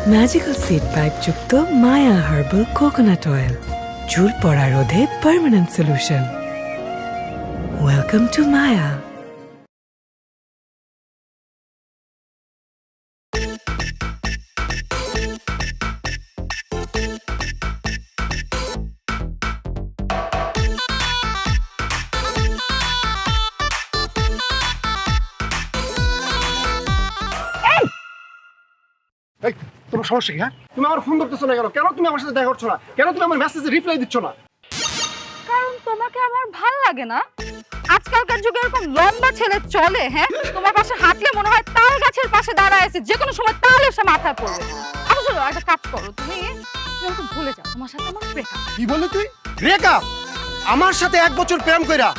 Magical seed pipe যুক্ত মায়া herbal coconut oil, চুল পড়া রোধে পার্মানেন্ট সলিউশন। ওয়েলকাম টু মায়া। তোমার সমস্যা কি? হ্যাঁ, তুমি আমার ফোন ধরতেছো না কেন? কেন তুমি আমার সাথে দেখা করছো না? কেন তুমি আমার মেসেজে রিপ্লাই দিচ্ছ না? কারণ তোমাকে আমার ভাল লাগে না। আজকালকার যুগে এরকম লম্বা ছেলে চলে, হ্যাঁ? তোমার পাশে হাঁটলে মনে হয় তাল গাছের পাশে দাঁড়ায় আছে, যে কোনো সময় তাল এসে মাথায় পড়বে। আচ্ছা চলো একটা কাজ করো, তুমি আমাকে ভুলে যাও, তোমার সাথে আমার ব্রেকআপ। কি বললি তুই? ব্রেকআপ? আমার সাথে 1 বছর প্রেম কইরা,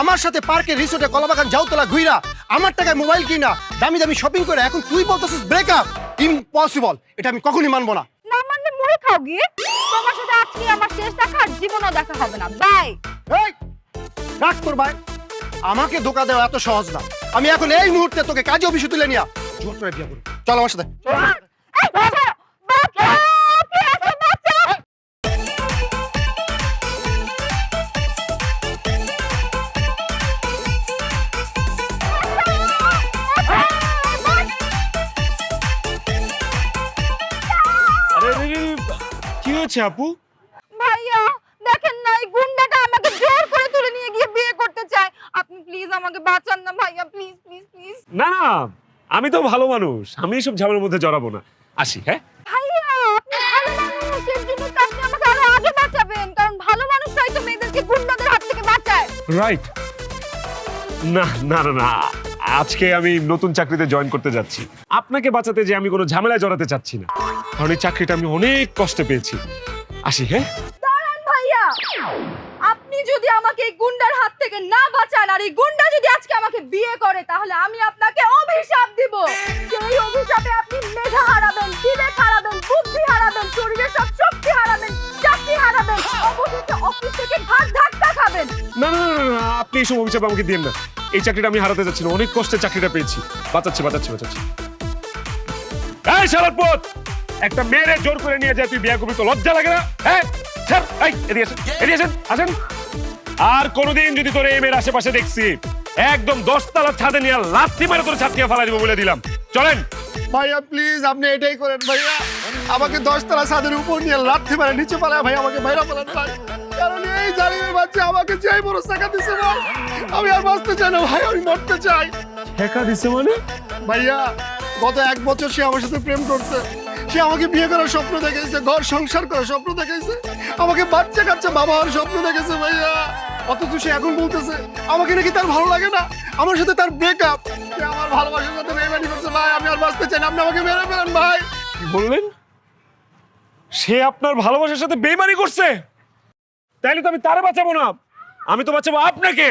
আমার সাথে পার্কে রিসোর্টে কলাবাগান জাউতলা ঘুইরা, আমার টাকায় মোবাইল কিনা, দামি দামি শপিং করে এখন তুই বলতেছিস ব্রেকআপ? ইম্পসিবল, এটা আমি কখনোই মানবো না। না মানলে মরে খাও গিয়ে। তোমার সাথে আজকে আমার শেষ দেখা, আর জীবনও দেখা হবে না। বাই। এই রাখ তোর ভাই, আমাকে ধোকা দেওয়া এত সহজ না। আমি এখন এই মুহূর্তে তোকে কাজে অফিসে তুলে নিয়া জোর করে বিয়ে করব। চল আমার সাথে। এই বাচ্চা, বাচ্চা, কে আছে বাচ্চা? কি হয়েছে আপু? ভাইয়া দেখেন না, এই গুন্ডাটা আমাকে জোর করে তুলে নিয়ে গিয়ে বিয়ে করতে চায়। আপনি প্লিজ আমাকে বাঁচান না ভাইয়া, প্লিজ প্লিজ প্লিজ। না না, আমি তো ভালো মানুষ, আমি এসব ঝামেলার মধ্যে জড়াবো না। আসি। হ্যাঁ ভাইয়া আপনি ভালো মানুষ, এর জন্য তো আপনি আমাকে আরো আগে বাঁচাবেন, কারণ ভালো মানুষরাই তো মেয়েদেরকে গুন্ডাদের হাত থেকে বাঁচায়। রাইট। না না না না, আজকে আমি নতুন চাকরিতে জয়েন করতে যাচ্ছি। আপনাকে বাঁচাতে যে আমি কোনো ঝামেলায় জড়াতে চাচ্ছি না, কারণ এই চাকরিটা আমি অনেক কষ্টে পেয়েছি। আসি। হ্যাঁ দাঁড়ান ভাইয়া, আপনি যদি আমাকে এই গুন্ডার হাত থেকে না বাঁচান, আর এই গুন্ডা যদি আজকে আমাকে বিয়ে করে, তাহলে আমি আপনাকে অভিশাপ দিব। সেই অভিশাপে আপনি মেধা হারাবেন, বিবেক হারাবেন, বুদ্ধি হারাবেন, শরীরের সব শক্তি হারাবেন, চাকরি হারাবেন, অবশেষে অফিস থেকে ঘাট ধাক্কা খাবেন। না না না না, আপনি এইসব অভিশাপ আমাকে দিন না। এই চাকরিটা আমি হারাতে যাচ্ছি না, অনেক কষ্টে চাকরিটা পেয়েছি। বাঁচাচ্ছি বাঁচাচ্ছি বাঁচাচ্ছি। এই শালারপুত, একটা মেয়েরে জোর করে নিয়ে যায় তুই বিয়ে করবি, তো লজ্জা লাগে না? হ্যাঁ স্যার, এই এদিকে আসেন, এদিকে আসেন, আসেন। আর কোনোদিন যদি তোর এই মেয়ের আশেপাশে দেখছি, একদম 10 তলার ছাদে নিয়ে লাথি মারে তোর ছাদ থেকে ফালাই দিব বলে দিলাম। চলেন ভাইয়া প্লিজ আপনি এটাই করেন ভাইয়া, আমাকে 10 তলা ছাদের উপর নিয়ে লাথি মারে নিচে পালায় ভাই, আমাকে বাইরে পালান ভাই। কারণ এই জালিমের বাচ্চা আমাকে যেই বড় টাকা দিছে ভাই, আমি আর বাঁচতে চাই না ভাই, আমি মরতে চাই। ঠেকা দিছে মানে? ভাইয়া গত 1 বছর সে আমার সাথে প্রেম করছে, সে আমাকে বিয়ে করার স্বপ্ন দেখেছে, ঘর সংসার করার স্বপ্ন দেখেছে, আমাকে বাচ্চা কাচ্চা বাবা হওয়ার স্বপ্ন দেখেছে ভাইয়া। অথচ সে এখন বলতেছে আমাকে নাকি তার ভালো লাগে না, আমার সাথে তার ব্রেকআপ। সে আমার ভালোবাসার সাথে বেইমানি করছে ভাই, আমি আর বাঁচতে চাই না, আপনি আমাকে মেরে ফেলেন ভাই। কি বললেন? সে আপনার ভালোবাসার সাথে বেইমানি করছে? তাইলে তো আমি তারে বাঁচাবো না, আমি তো বাঁচাবো আপনাকে।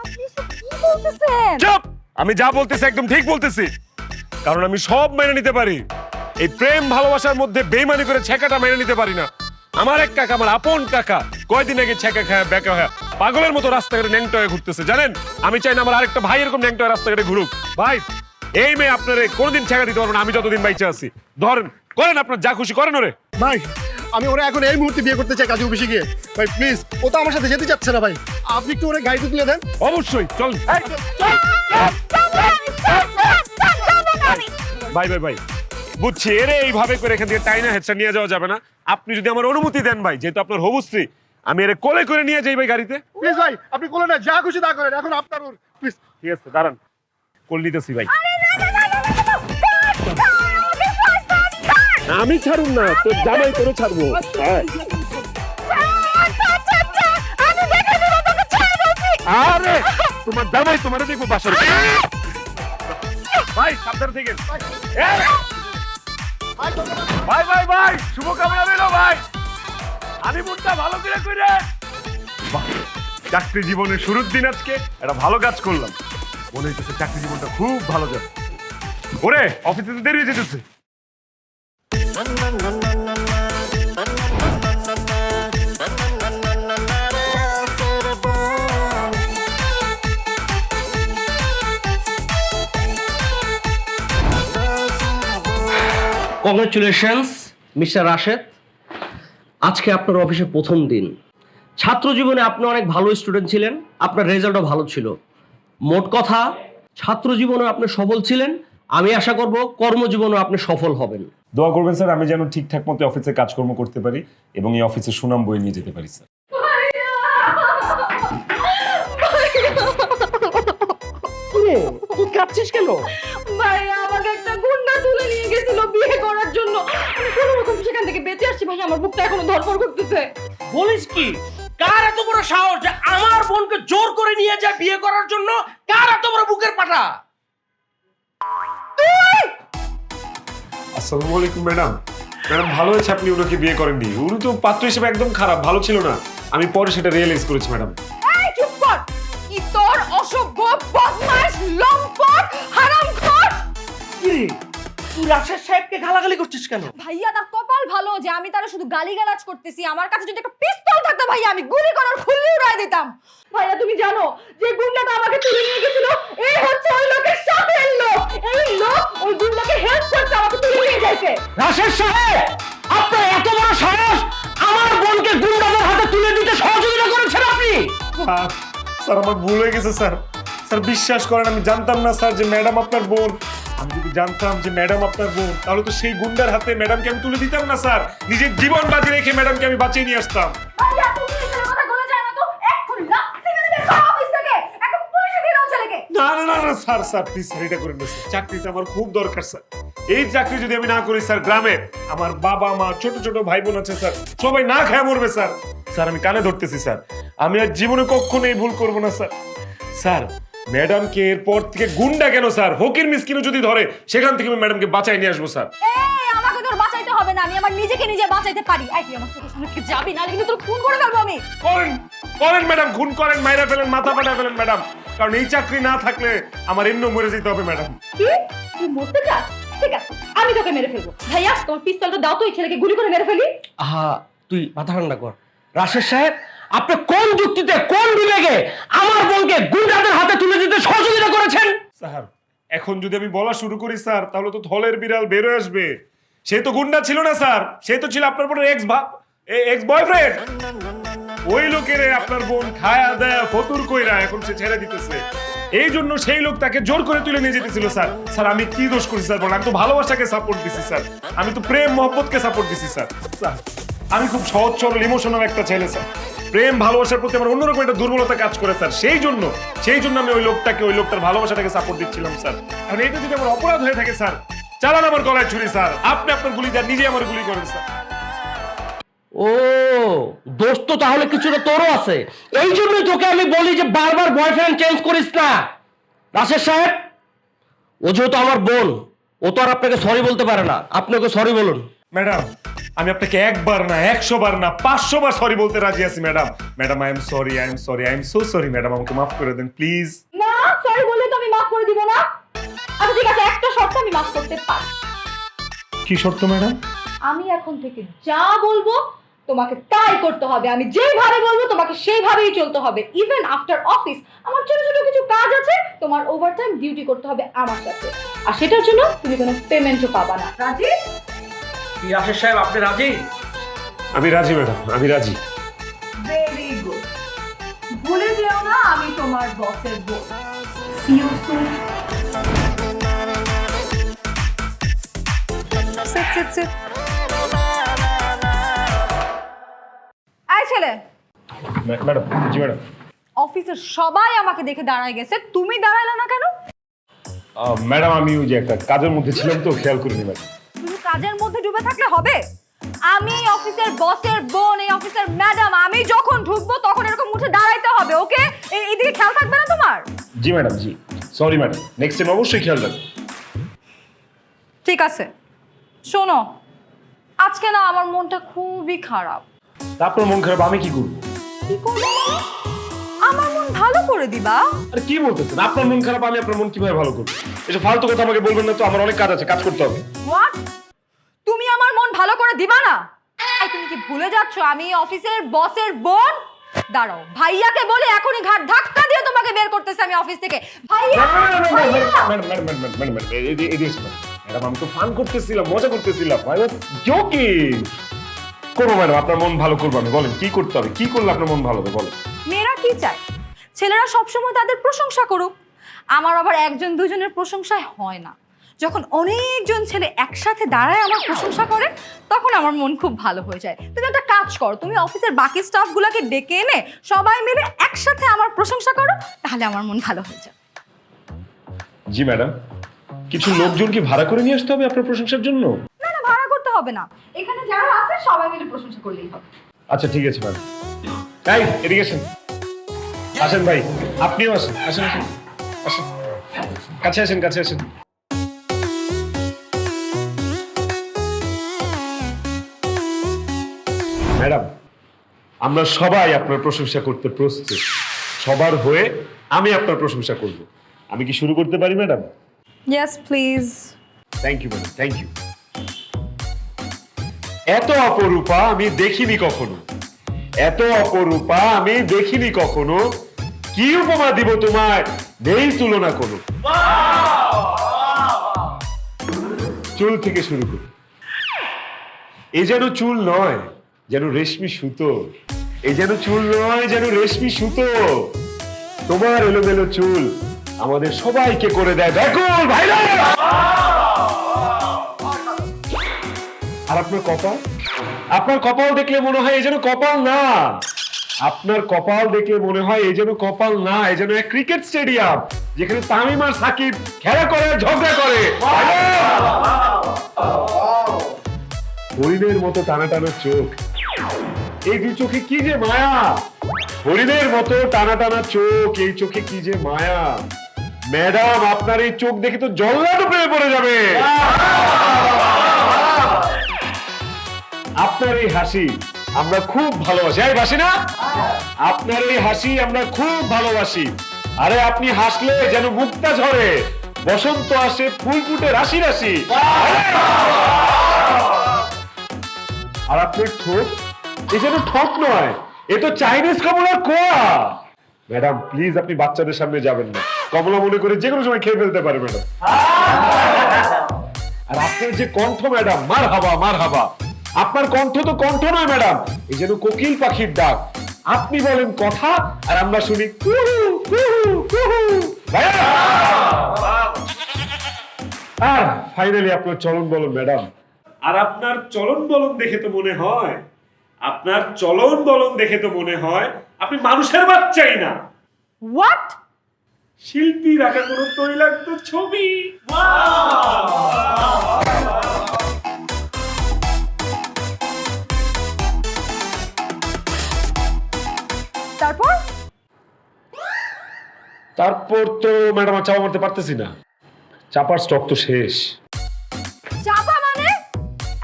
আপনি এসব কি বলতেছেন? চুপ! আমি যা বলতেছি একদম ঠিক বলতেছি, কারণ আমি সব মেনে নিতে পারি। এই প্রেম ভালোবাসার মধ্যে বেইমানি করে ছেকাটা মেনে নিতে পারি না। আমার এক কাকা, আমার আপন কাকা, কয়দিন আগে ছেকা খায় বেকা হয়ে পাগলের মতো রাস্তাঘাটে ন্যাংটা হয়ে ঘুরতেছে, জানেন? আমি চাই না আমার আরেকটা ভাই এরকম ন্যাংটা হয়ে রাস্তাঘাটে ঘুরুক। ভাই এই মেয়ে আপনার কোনোদিন ছেকা দিতে পারবো না, আমি যতদিন বাইচে আছি। ধরেন, করেন আপনার যা খুশি করেন ওরে। ভাই আমি ওরা এখন এই মুহূর্তে বিয়ে করতে চাই কাজে অফিসে গিয়ে। ভাই প্লিজ, ও তো আমার সাথে যেতে চাচ্ছে না ভাই, আপনি একটু ওরে গাড়িতে তুলে দেন। অবশ্যই চল। ভাই ভাই ভাই, বুঝছি এরে এইভাবে করে এখান থেকে টাইনা হেডসা নিয়ে যাওয়া যাবে না। আপনি যদি আমার অনুমতি দেন ভাই, যেহেতু আপনার হবুশ্রী, আমি এরে কোলে করে নিয়ে যাই ভাই গাড়িতে। প্লিজ ভাই আপনি কোলে না, যা খুশি তা করেন, এখন আপনার ওর প্লিজ। ঠিক আছে দাঁড়ান, কোল নিতেছি ভাই। আমি ছাড়ুন না, তোর জামাই করে ছাড়বো। আরে তোমার জামাই তোমারে দেখবো বাসার। ভাই সাবধানে থেকে। ভাই ভাই ভাই, শুভকামনা রইল ভাই, হানিমুনটা ভালো করে কইরে। চাকরি জীবনের শুরুর দিন আজকে একটা ভালো কাজ করলাম, মনে হইতেছে চাকরি জীবনটা খুব ভালো যাবে। ওরে অফিসে তো দেরি হয়ে যেতেছে। কংগ্রেচুলেশনস মিস্টার রাশেদ, আজকে আপনার অফিসে প্রথম দিন। ছাত্র জীবনে আপনি অনেক ভালো স্টুডেন্ট ছিলেন, আপনার রেজাল্টও ভালো ছিল। মোট কথা ছাত্র জীবনে আপনি সফল ছিলেন। আমি আশা করব কর্মজীবনে আপনি সফল হবেন। দোয়া করবেন স্যার, আমি যেন ঠিকঠাক মতো অফিসে কাজকর্ম করতে পারি এবং এই অফিসের সুনাম বয়ে নিয়ে যেতে পারি স্যার। কাঁদছিস কেন? ভাইয়া আমাকে একটা গুন্ডা তুলে নিয়ে গেছিল বিয়ে করার জন্য। আমি কোনো রকম সেখান থেকে বেঁচে আসছি ভাইয়া, আমার বুকটা এখনো ধড়ফড় করতেছে। বলিস কি? কার এত বড় সাহস যে আমার বোনকে জোর করে নিয়ে যায় বিয়ে করার জন্য? কার এত বড় বুকের পাটা? আসসালামু আলাইকুম ম্যাডাম। ম্যাডাম ভালো হয়েছে আপনি ওনাকে বিয়ে করেননি, উনি তো পাত্র হিসেবে একদম খারাপ, ভালো ছিল না। আমি পরে সেটা রিয়েলাইজ করেছি ম্যাডাম। এই চুপ কর! কি তোর অসভ্য বদমাশ লম্পট হারামখোর! কি রে, তুই রাশেদ সাহেবকে গালাগালি করছিস কেন? ভাইয়া তার কপাল ভালো যে আমি তারা শুধু গালিগালাজ করতেছি। আমার কাছে যদি একটা পিস্তল থাকতো ভাইয়া, আমি গুলি করার খুল্লি উড়াই দিতাম। ভাইয়া তুমি জানো যে গুন্ডাটা আমাকে তুলে নিয়ে গেছিল, এই হচ্ছে ওই লোকের সাথের লোক। এই লোক ওই গুন্ডাকে হেল্প করতে আমাকে তুলে নিয়ে যাইছে। রাশেদ সাহেব, আপনার এত বড় সাহস, আমার বোনকে গুন্ডাদের হাতে তুলে দিতে সহযোগিতা করেছেন আপনি? স্যার আমার ভুল হয়ে গেছে স্যার। স্যার বিশ্বাস করেন আমি জানতাম না স্যার যে ম্যাডাম আপনার বোন। আমি যদি জানতাম যে ম্যাডাম আপনার বোন তাহলে তো সেই গুন্ডার হাতে ম্যাডামকে আমি তুলে দিতাম না স্যার। নিজের জীবন বাজি রেখে ম্যাডামকে আমি বাঁচিয়ে নিয়ে আসতাম। ভাইয়া তুমি এসব কথা বলে যায় না তো, এক্ষুনি লাথি মেরে বের করো অফিস থেকে। এখন পুলিশে দিয়ে দাও ছেলেকে। না না না না স্যার, স্যার প্লিজ স্যার এটা করেন না স্যার। চাকরিটা আমার খুব দরকার স্যার। এই চাকরি যদি আমি না করি স্যার, গ্রামে আমার বাবা মা ছোট ছোট ভাই বোন আছে স্যার, সবাই না খেয়ে মরবে স্যার। স্যার আমি কানে ধরতেছি স্যার, আমি আর জীবনে কখনো এই ভুল করবো না স্যার। স্যার ম্যাডামকে এরপর থেকে গুন্ডা কেন স্যার, ফকির মিসকিনও যদি ধরে সেখান থেকে আমি ম্যাডামকে বাঁচাই নিয়ে আসবো স্যার। এই আমাকে তোর বাঁচাইতে হবে না, আমি আমার নিজেকে নিজে বাঁচাইতে পারি। এই তুই আমার চোখের সামনে থেকে যাবি না, কিন্তু তোর খুন করে ফেলবো আমি। করেন করেন ম্যাডাম, খুন করেন, মাইরা ফেলেন, মাথা ফাটা ফেলেন ম্যাডাম, কারণ এই চাকরি না থাকলে আমার এমনি মরে যেতে হবে ম্যাডাম। কি তুই মরতে চাস? ঠিক আছে আমি তোকে মেরে ফেলবো। ভাইয়া তোমার পিস্তলটা দাও তো, এই ছেলেকে গুলি করে মেরে ফেলি। আহা, তুই মাথা ঠান্ডা কর। রাশেদ সাহেব, আপনি কোন যুক্তিতে, কোন বিবেকে আমার বোনকে গুন্ডাদের হাতে তুলে দিতে সহযোগিতা করেছেন? স্যার এখন যদি আমি বলা শুরু করি স্যার তাহলে তো থলের বিড়াল বের হয়ে আসবে। সে তো গুন্ডা ছিল না স্যার, সে তো ছিল আপনার বোনের এক্স বয়ফ্রেন্ড। ওই লোকের আপনার বোন খায়া দেয়া ফতুর কইরা এখন সে ছেড়ে দিতেছে। এই জন্য সেই লোক তাকে জোর করে তুলে নিয়ে যেতেছিল স্যার। স্যার আমি কি দোষ করেছি স্যার বলেন? আমি তো ভালোবাসাকে সাপোর্ট দিছি স্যার, আমি তো প্রেম মহব্বতকে সাপোর্ট দিছি স্যার। স্যার আমি খুব সহজ সরল ইমোশনাল একটা ছেলে স্যার, প্রেম ভালোবাসার প্রতি আমার অন্যরকম একটা দুর্বলতা কাজ করে স্যার। সেই জন্য আমি ওই লোকটার ভালোবাসাটাকে সাপোর্ট দিচ্ছিলাম স্যার। এখন এটা যদি আমার অপরাধ হয়ে থাকে স্যার, চালান আমার গলায় ছুরি স্যার, আপনি আপনার গুলি দেন, নিজে আমার গুলি করেন স্যার। ও, দোষ তো তাহলে কিছুটা তোরও আছে। এই জন্যই তোকে আমি বলি যে বারবার বয়ফ্রেন্ড চেঞ্জ করিস না। রাশেদ সাহেব, ও যেহেতু আমার বোন, ও তো আর আপনাকে সরি বলতে পারে না, আপনি ওকে সরি বলুন। ম্যাডাম আমি আপনাকে একবার না 100 বার না 500 বার সরি বলতে রাজি আছি madam. Madam I am sorry, I am so sorry madam, আমাকে মাফ করে দেন প্লিজ। না সরি বললে তো আমি মাফ করে দিব না। আচ্ছা ঠিক আছে, একটা শর্ত আমি মাফ করতে পারি। কি শর্ত ম্যাডাম? আমি এখন থেকে যা বলবো তোমাকে তাই করতে হবে, আমি যেভাবে বলবো তোমাকে সেইভাবেই চলতে হবে। ইভেন আফটার অফিস আমার ছোট ছোট কিছু কাজ আছে, তোমার ওভারটাইম ডিউটি করতে হবে আমার সাথে, আর সেটার জন্য তুমি কোনো পেমেন্টও পাবা না। রাজি? রাশেদ সাহেব, আপনি রাজি? আমি রাজি ম্যাডাম, আমি রাজি। Very good. ভুলে যেও না আমি তোমার বসের boss. See you soon. Sit. আই ছেলে। Madam ji madam. অফিসের সবাই আমাকে দেখে দাঁড়ায় গেছে, তুমি দাঁড়ালে না কেন? ম্যাডাম আমি ওই যে একটা কাজের মধ্যে ছিলাম তো খেয়াল করিনি ম্যাডাম। শুধু কাজের মধ্যে ডুবে থাকলে হবে? আমি অফিসের বসের বোন, এই অফিসের ম্যাডাম, আমি যখন ঢুকবো তখন এরকম উঠে দাঁড়াইতে হবে, ওকে? এইদিকে খেয়াল থাকবে না তোমার? জি ম্যাডাম জি, সরি ম্যাডাম, নেক্সট টাইম অবশ্যই খেয়াল রাখবেন। ঠিক আছে শোনো, আজকে না আমার মনটা খুবই খারাপ। আপনার মন খারাপ আমি কি করবো? কি করবে? আমার মন ভালো করে দিবা? আর কি বলতেছেন? আপনার মন খারাপ, আমি আপনার মন কিভাবে ভালো করবো? এসব ফালতু কথা আমাকে বলবেন না তো, আমার অনেক কাজ আছে, কাজ করতে হবে। হোয়াট? তুমি আমার মন ভালো করে দিবা না? এই তুমি কি ভুলে যাচ্ছ আমি অফিসের বসের বোন? দাঁড়াও, ভাইয়াকে বলে এখনই ঘাট ধাক্কা দিয়ে তোমাকে বের করতেছে আমি অফিস থেকে। ভাইয়া ম্যাডাম আমি তো ফান করতেছিলাম, মজা করতেছিলাম, আই ওয়াজ জোকিং। করবো ম্যাডাম, আপনার মন ভালো করবো আমি। বলেন কি করতে হবে, কি করলে আপনার মন ভালো হবে বলেন। মেয়েরা কি চায়? ছেলেরা সবসময় তাদের প্রশংসা করুক। আমার আবার একজন দুজনের প্রশংসায় হয় না। যখন অনেকজন ছেলে একসাথে দাঁড়ায় আমার প্রশংসা করে, তখন আমার মন খুব ভালো হয়ে যায়। তুমি একটা কাজ করো, তুমি অফিসের বাকি স্টাফগুলোকে ডেকে এনে সবাই মিলে একসাথে আমার প্রশংসা করো, তাহলে আমার মন ভালো হয়ে যায়। জি ম্যাডাম, কিছু লোকজন কি ভাড়া করে নিয়ে আসতে হবে আপনার প্রশংসার জন্য? না না, ভাড়া করতে হবে না, এখানে যারা আছে সবাই মিলে প্রশংসা করলেই হবে। আচ্ছা ঠিক আছে ম্যাডাম। তাই এদিকে আসেন, আসেন ভাই, আপনিও আসেন, আসেন আসেন আসেন, কাছে আসেন, কাছে আসেন। ম্যাডাম, আমরা সবাই আপনার প্রশংসা করতে প্রস্তুত। সবার হয়ে আমি আপনার প্রশংসা করব। আমি কি শুরু করতে পারি madam? Yes please. Thank you madam, thank you. এত অপরূপা আমি দেখিনি কখনো, এত অপরূপা আমি দেখিনি কখনো। কি উপমা দিব তোমায়, নেই তুলনা কোনো। চুল থেকে শুরু করি। এই যেন চুল নয়, যেন রেশমি সুতো। এই যেন চুল নয়, যেন রেশমি সুতো। তোমার এলোমেলো চুল আমাদের সবাইকে করে দেয় ব্যাকুল ভাইরা। আর আপনার কপাল, আপনার কপাল দেখলে মনে হয় এই যেন কপাল না। আপনার কপাল দেখলে মনে হয় এই যেন কপাল না, এই যেন এক ক্রিকেট স্টেডিয়াম যেখানে তামিম আর সাকিব খেলা করে, ঝগড়া করে। হরিণের মতো টানা টানা চোখ, এই দুই চোখে কি যে মায়া। হরিণের মতো টানা টানা চোখ, এই চোখে কি যে মায়া। ম্যাডাম, আপনার এই চোখ দেখে তো জল্লাদও প্রেমে পড়ে যাবে। আপনার এই হাসি আমরা খুব ভালোবাসি, এই বাসি না? আপনার এই হাসি আমরা খুব ভালোবাসি। আরে আপনি হাসলে যেন মুক্তা ঝরে, বসন্ত আসে, ফুল ফুটে রাশি রাশি। আর আপনার ঠোঁট, এই যেন ঠোঁট নয়, এ তো চাইনিজ কমলার কোয়া। ম্যাডাম প্লিজ আপনি বাচ্চাদের সামনে যাবেন না, কমলা মনে করে যে কোনো সময় খেয়ে ফেলতে পারে ম্যাডাম। আর আপনার যে কণ্ঠ ম্যাডাম, মার হাবা মার হাবা। আপনার কণ্ঠ তো কণ্ঠ নয় ম্যাডাম, এই যেন কোকিল পাখির ডাক। আপনি বলেন কথা আর আমরা শুনি কুহু কুহু কুহু। ভাইয়া! আর ফাইনালি আপনার চলন বলন ম্যাডাম। আর আপনার চলন বলন দেখে তো মনে হয়, আপনার চলন বলন দেখে তো মনে হয় আপনি মানুষের বাচ্চাই না, হোয়াট? শিল্পীর আঁকা কোনো তৈলাক্ত ছবি। তারপর? তারপর তো ম্যাডাম আর চাপা মারতে পারতেছি না, চাপার স্টক তো শেষ। চাপা মানে?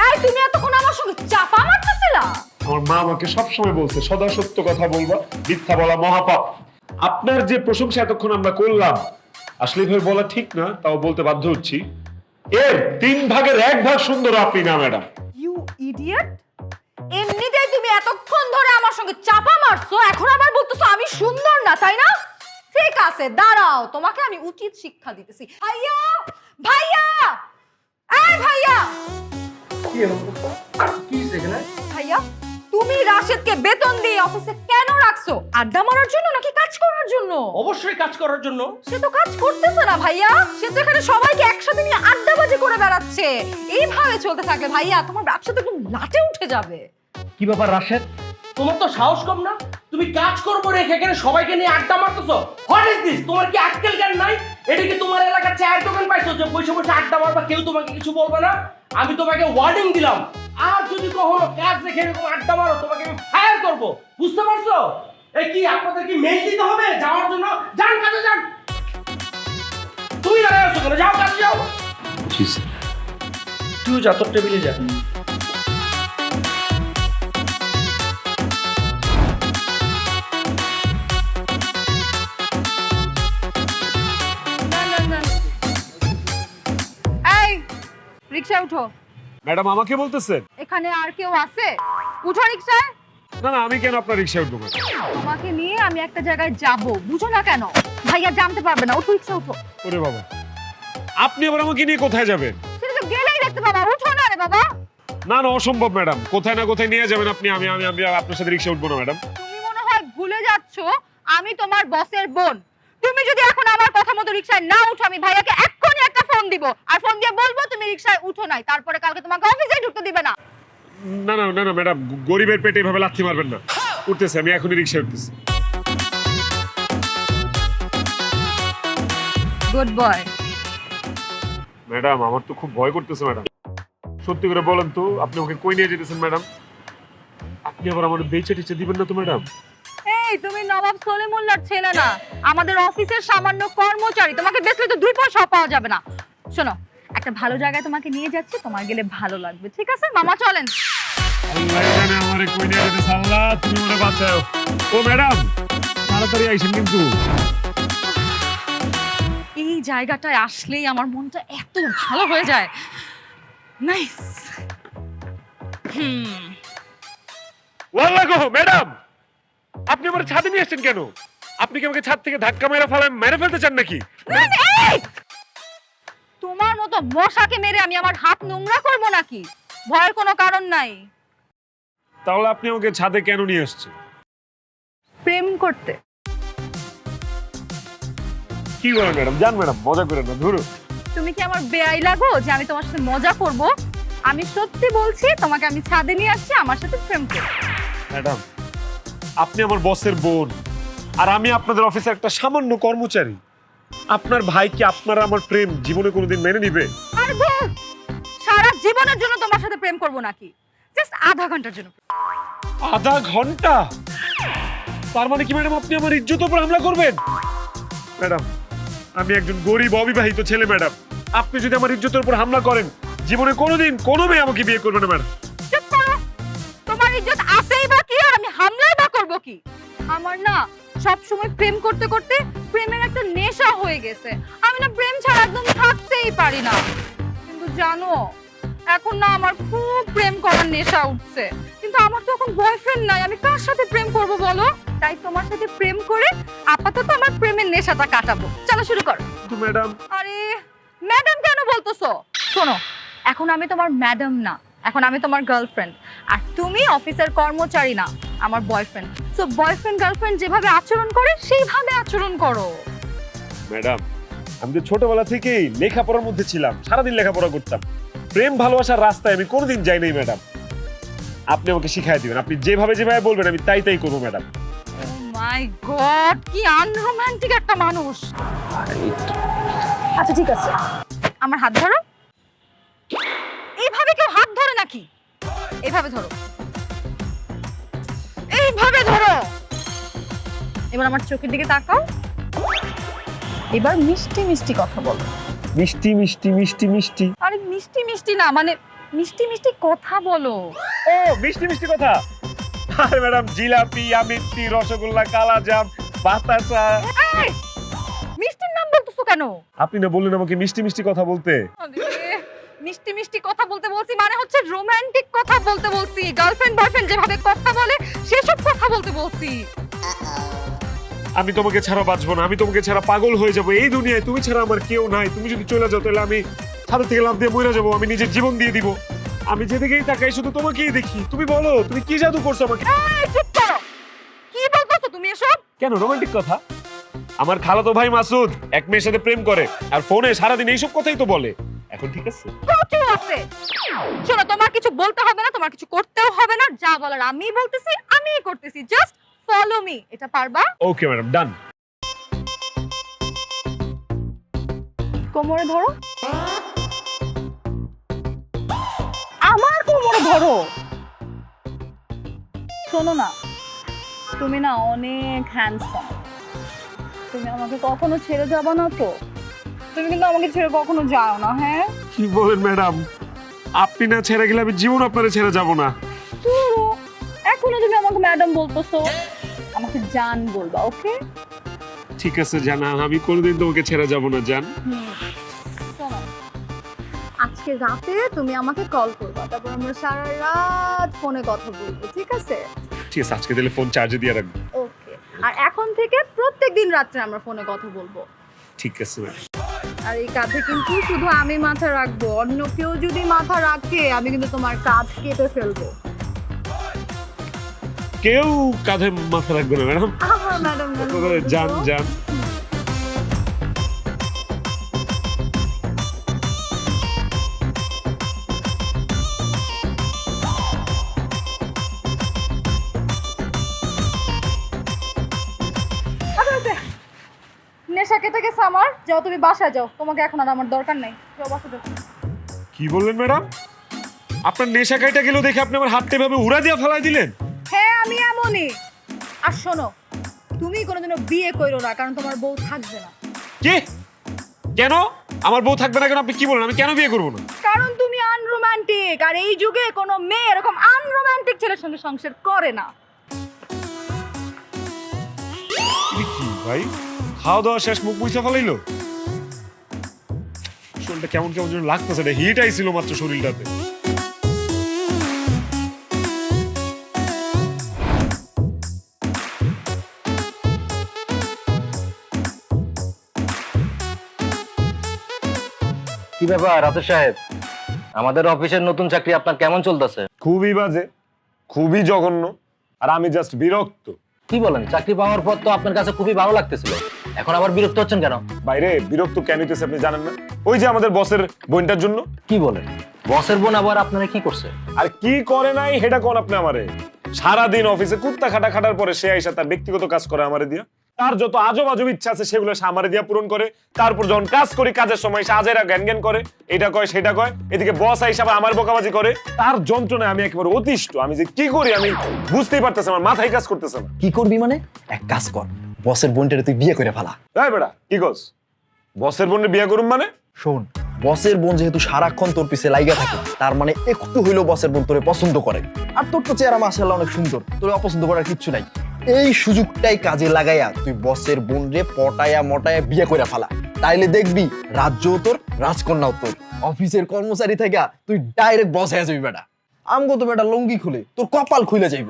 এই তুমি এতক্ষণ আমার সঙ্গে চাপা মারতেছিলা? আমার মা আমাকে সবসময় বলছে সদা সত্য কথা বলবা, মিথ্যা বলা মহাপাপ। আপনার যে প্রশংসা এতক্ষণ আমরা করলাম, আসলে এভাবে বলা ঠিক না, তাও বলতে বাধ্য হচ্ছি। এর 3 ভাগের 1 ভাগ সুন্দর আপনি না ম্যাডাম। You idiot! এমনিতেই তুমি এতক্ষণ ধরে আমার সঙ্গে চাপা মারছো, এখন আবার বলতেছো আমি সুন্দর না, তাই না? ঠিক আছে, দাঁড়াও, তোমাকে আমি উচিত শিক্ষা দিতেছি। ভাইয়া! ভাইয়া! এই ভাইয়া! ভাইয়া, তুমি রাশেদকে বেতন দিয়ে অফিসে কেন রাখছো? আড্ডা মারার জন্য নাকি কাজ করার জন্য? অবশ্যই কাজ করার জন্য। সে তো কাজ করতেছে না ভাইয়া, সে তো এখানে সবাইকে একসাথে নিয়ে আড্ডাবাজি করে বেড়াচ্ছে। এইভাবে চলতে থাকলে ভাইয়া তোমার ব্যবসা তো একদম লাটে উঠে যাবে। কি ব্যাপার রাশেদ, তোমার তো সাহস কম না? তুমি কাজ করবো রেখে এখানে সবাইকে নিয়ে আড্ডা মারতেছো। What is this? তোমার কি আক্কেল জ্ঞান নাই? এটা কি তোমার এলাকার চায়ের দোকান পাইছো যে বসে বসে আড্ডা মারবা, কেউ তোমাকে কিছু বলবে না? আমি তোমাকে ওয়ার্নিং দিলাম, আর যদি কখনো কাজ রেখে এরকম আড্ডা মারো তোমাকে আমি ফায়ার করবো, বুঝতে পারছো? এই কি আপনাদের কি মেইল দিতে হবে যাওয়ার জন্য? যান কাজে যান। তুমি দাঁড়ায় আছো কেন? যাও কাজে যাও। তুই যা, তোর টেবিলে যা। এই রিকশা উঠো। ম্যাডাম আমাকে বলতেছেন? এখানে আর কেউ আছে? উঠো রিকশায়। না না, আমি কেন আপনার রিক্সায় উঠবো? তোমাকে নিয়ে আমি একটা জায়গায় যাব, বুঝো না কেন? ভাইয়া জানতে পারবে না, উঠো রিকশা উঠো। ওরে বাবা, আপনি আবার আমাকে নিয়ে কোথায় যাবেন? সেটা যে তো বাবা, উঠো না রে বাবা। না না অসম্ভব ম্যাডাম, কোথায় না কোথায় নিয়ে যাবেন আপনি, আমি আমি আমি আপনার সাথে রিক্সা উঠবো না ম্যাডাম। তুমি মনে হয় ভুলে যাচ্ছো আমি তোমার বসের বোন। তুমি যদি এখন আমার কথা মতো রিকশায় না উঠো, আমি ভাইয়াকে এক্ষুনি একটা ফোন দিব, আর ফোন দিয়ে বলবো তুমি রিকশায় উঠো নাই, তারপরে কালকে তোমাকে অফিসে ঢুকতে দিবে না। না না না না ম্যাডাম, গরিবের পেটে এভাবে লাথি মারবেন না। উঠতেছে, আমি এখনই রিক্সা উঠতেছি। Good boy. ম্যাডাম আমার তো খুব ভয় করতেছে ম্যাডাম, সত্যি করে বলেন তো আপনি ওকে কই নিয়ে যেতেছেন ম্যাডাম? আপনি আবার আমার বেচে টেচে দিবেন না তো ম্যাডাম? এই তুমি নবাব সলিমুল্লাহর ছেলে না, আমাদের অফিসের সামান্য কর্মচারী। তোমাকে বেচলে তো 2 পয়সা পাওয়া যাবে না। শোনো, একটা ভালো জায়গায় তোমাকে নিয়ে যাচ্ছি, তোমার গেলে ভালো লাগবে, ঠিক আছে? মামা চলেন। আল্লাহ জানে আমারে কই নিয়ে যেতেছে। আল্লাহ তুমি ওরে বাঁচাও। ও ম্যাডাম তাড়াতাড়ি আইসেন কিন্তু। এই জায়গাটায় আসলেই আমার মনটা এত ভালো হয়ে যায়। নাইস। ওয়াল্লাহ গো ম্যাডাম, আপনি আমার ছাদে নিয়ে আসছেন কেন? আপনি কি আমাকে ছাদ থেকে ধাক্কা মেরে ফেলতে চান নাকি? তোমার মতো মশাকে মেরে আমি আমার হাত নোংরা করব নাকি? ভয়ের কোনো কারণ নাই। তাহলে আপনি আমাকে ছাদে কেন নিয়ে আসছেন? প্রেম করতে। কি বলেন ম্যাডাম? জান ম্যাডাম, মজা করেন না, ধরুন। তুমি কি আমার বেআই লাগো যে আমি তোমার সাথে মজা করব? আমি সত্যি বলছি, তোমাকে আমি ছাদে নিয়ে আসছি আমার সাথে প্রেম করতে। ম্যাডাম আপনি আমার বসের বোন, আর আমি আপনাদের অফিসের একটা সামান্য কর্মচারী। আপনার ভাই কি আপনারা আমার প্রেম জীবনে কোনোদিন মেনে নিবে? আর বল, সারা জীবনের জন্য তোমার সাথে প্রেম করব নাকি? জাস্ট আধা ঘন্টার জন্য। আধা ঘন্টা? তার মানে কি ম্যাডাম আপনি আমার ইজ্জতের উপর হামলা করবেন? ম্যাডাম আমি একজন গরিব অবিবাহিত ছেলে ম্যাডাম, আপনি যদি আমার ইজ্জতের উপর হামলা করেন জীবনে কোনোদিন কোনো মেয়ে আমাকে বিয়ে করবে না ম্যাডাম। চুপ করো। তোমার ইজ্জত আছেই বা কি, আর আমি হামলাই বা করব কি? আমার না সব সময় প্রেম করতে করতে প্রেমের একটা নেশা হয়ে গেছে। আমি না প্রেম ছাড়া একদম থাকতেই পারি না। কিন্তু জানো, এখন না আমার খুব প্রেম করার নেশা উঠছে। কিন্তু আমার তো এখন বয়ফ্রেন্ড নাই, আমি কার সাথে প্রেম করব বলো? তাই তোমার সাথে প্রেম করে আপাতত আমার প্রেমের নেশাটা কাটাবো। চলো শুরু করো। ম্যাডাম আরে ম্যাডাম কেন বলতেছো? শোনো, এখন আমি তোমার ম্যাডাম না, এখন আমি তোমার গার্লফ্রেন্ড। আর তুমি অফিসের কর্মচারী না, আমার বয়ফ্রেন্ড। সো বয়ফ্রেন্ড গার্লফ্রেন্ড যেভাবে আচরণ করে সেইভাবে আচরণ করো। ম্যাডাম আমি তো ছোটবেলা থেকেই লেখাপড়ার মধ্যে ছিলাম, সারাদিন লেখাপড়া করতাম। প্রেম ভালোবাসার রাস্তায় আমি কোনোদিন যাই নাই ম্যাডাম। আপনি আমাকে শিখাই দিবেন, আপনি যেভাবে যেভাবে বলবেন আমি তাই তাই করবো ম্যাডাম। ও মাই গড, কি আনরোমান্টিক একটা মানুষ। আচ্ছা ঠিক আছে, আমার হাত ধরো। এইভাবে কেউ হাত ধরে নাকি? এইভাবে ধরো, এইভাবে ধরো। এবার আমার চোখের দিকে তাকাও। এবার মিষ্টি মিষ্টি কথা বলো। মিষ্টি মিষ্টি মিষ্টি মিষ্টি? আরে মিষ্টি মিষ্টি না, মানে মিষ্টি মিষ্টি কথা বলো। ও মিষ্টি মিষ্টি কথা? আরে ম্যাডাম জিলাপি, আমিত্তি, রসগোল্লা, কালাজাম, বাতাসা। এই, মিষ্টির নাম বলতেছো কেন? আপনি না বললেন আমাকে মিষ্টি মিষ্টি কথা বলতে? আরে, মিষ্টি মিষ্টি কথা বলতে বলছি মানে হচ্ছে রোমান্টিক কথা বলতে বলছি। গার্লফ্রেন্ড বয়ফ্রেন্ড যেভাবে কথা বলে সেসব কথা বলতে বলছি। আমি তোমাকে ছাড়া বাঁচবো না, আমি তোমাকে ছাড়া পাগল হয়ে যাবো। এই দুনিয়ায় তুমি ছাড়া আমার কেউ নাই। তুমি যদি চলে যাও তাহলে আমি ছাদ থেকে লাফ দিয়ে মরে যাবো, আমি নিজের জীবন দিয়ে দিব। আমি যেদিকেই তাকাই শুধু তোমাকেই দেখি। তুমি বলো তুমি কি জাদু করছো আমাকে? এই চুপ করো, কি বলতেছো তুমি এসব? কেন রোমান্টিক কথা? আমার খালাতো ভাই মাসুদ এক মেয়ের সাথে প্রেম করে আর ফোনে সারাদিন এইসব কথাই তো বলে। এখন ঠিক আছে? প্রচুর আছে। শোনো, তোমার কিছু বলতে হবে না, তোমার কিছু করতেও হবে না। যা বলার আমি বলতেছি, আমিই করতেছি। Just follow me. এটা পারবা? ওকে ম্যাডাম, ডান। কোমরে ধরো। আমার কোমরে ধরো। শোনো না, তুমি না অনেক হ্যান্ডসাম। তুমি আমাকে কখনো ছেড়ে যাবে না তো? তুমি কিন্তু আমাকে ছেড়ে কখনো যাও না, হ্যাঁ? কি বলেন ম্যাডাম? আপনি না ছেড়ে গেলে আমি জীবন আপনারে ছেড়ে যাব না। ধরো, এখনো তুমি আমাকে ম্যাডাম বলতেছো, আমাকে জান বলবা, ওকে? ঠিক আছে জানা, আমি কোনোদিন তোমাকে ছেড়ে যাব না জান। শোনো, আজকে রাতে তুমি আমাকে কল করবা, তারপর আমরা সারা রাত ফোনে কথা বলবো, ঠিক আছে? ঠিক আছে, আজকে তাহলে ফোন চার্জে দিয়ে রাখবো। ওকে। আর এখন থেকে প্রত্যেকদিন রাত্রে আমরা ফোনে কথা বলবো। ঠিক আছে ম্যাডাম। আর এই কাঁধে কিন্তু শুধু আমি মাথা রাখবো, অন্য কেউ যদি মাথা রাখে আমি কিন্তু তোমার কাঁধ কেটে ফেলবো। কেউ কাঁধে মাথা রাখবে না ম্যাডাম। ম্যাডাম যান যান। নেশা কেটে গেছে আমার, যাও তুমি বাসায় যাও, তোমাকে এখন আর আমার দরকার নাই, যাও বাসায় যাও। কি বললেন ম্যাডাম? আপনার নেশা কাইটা গেল দেখে আপনি আমার হাতটা এভাবে উড়া দিয়ে ফেলাই দিলেন? হ্যাঁ আমি এমনই। আর শোনো, তুমি কোনোদিনও বিয়ে করো না, কারণ তোমার বউ থাকবে না। কি? কেন আমার বউ থাকবে না কেন? আপনি কি বলেন? আমি কেন বিয়ে করবো না? কারণ তুমি আনরোমান্টিক, আর এই যুগে কোনো মেয়ে এরকম আনরোমান্টিক ছেলের সঙ্গে সংসার করে না। কি ভাই, খাওয়া দাওয়া শেষ, মুখ মুছে ফেলাইলো? শরীরটা কেমন কেমন যেন লাগতেছে, এটা হিট আইছিল মাত্র শরীরটাতে। কি ব্যাপার রাতুল সাহেব, আমাদের অফিসের নতুন চাকরি আপনার কেমন চলতেছে? খুবই বাজে, খুবই জঘন্য, আর আমি জাস্ট বিরক্ত। কি বলেন, চাকরি পাওয়ার পর তো আপনার কাছে খুবই ভালো লাগতেছিল, এখন আবার বিরক্ত হচ্ছেন কেন? বাইরে বিরক্ত কেন হইতেছে আপনি জানেন না? ওই যে আমাদের বসের বোনটার জন্য। কি বলেন, বসের বোন আবার আপনারা কি করছে? আর কি করে নাই হেটা কোন আপনি আমারে? সারাদিন অফিসে কুত্তা খাটা খাটার পরে সে আইসা তার ব্যক্তিগত কাজ করে আমারে দিয়া, তার যত আজব আজব ইচ্ছা আছে সেগুলো সে আমারে দিয়া পূরণ করে। তারপর যখন কাজ করি, কাজের সময় সে আজেরা জ্ঞান জ্ঞান করে, এটা কয় সেটা কয়, এদিকে বস আইসা আমার বকাবাজি করে। তার যন্ত্রণায় আমি একেবারে অতিষ্ঠ। আমি যে কি করি আমি বুঝতেই পারতেছি, আমার মাথায় কাজ করতেছে না। কি করবি মানে? এক কাজ কর, বসের বোনটারে তুই বিয়ে করে ফেলা। তাই বেটা কি কস? বসের বোনের বিয়ে করুম মানে? শোন, বসের বোন যেহেতু সারাক্ষণ তোর পিছে লাইগা থাকে, তার মানে একটু হইলেও বসের বোন তোরে পছন্দ করে। আর তোর তো চেহারা মাশাআল্লাহ অনেক সুন্দর, তোরে অপছন্দ করার কিচ্ছু নাই। এই সুযোগটাই কাজে লাগাইয়া তুই বসের বোন রে পটায়া মটায়া বিয়ে করে ফেলা, তাইলে দেখবি রাজ্যও তোর, রাজকন্যাও তোর। অফিসের কর্মচারী থেকে তুই ডাইরেক্ট বস হয়ে যাবি বেটা। আমগো তো বেটা লঙ্গি খুলে তোর কপাল খুলে যাইব।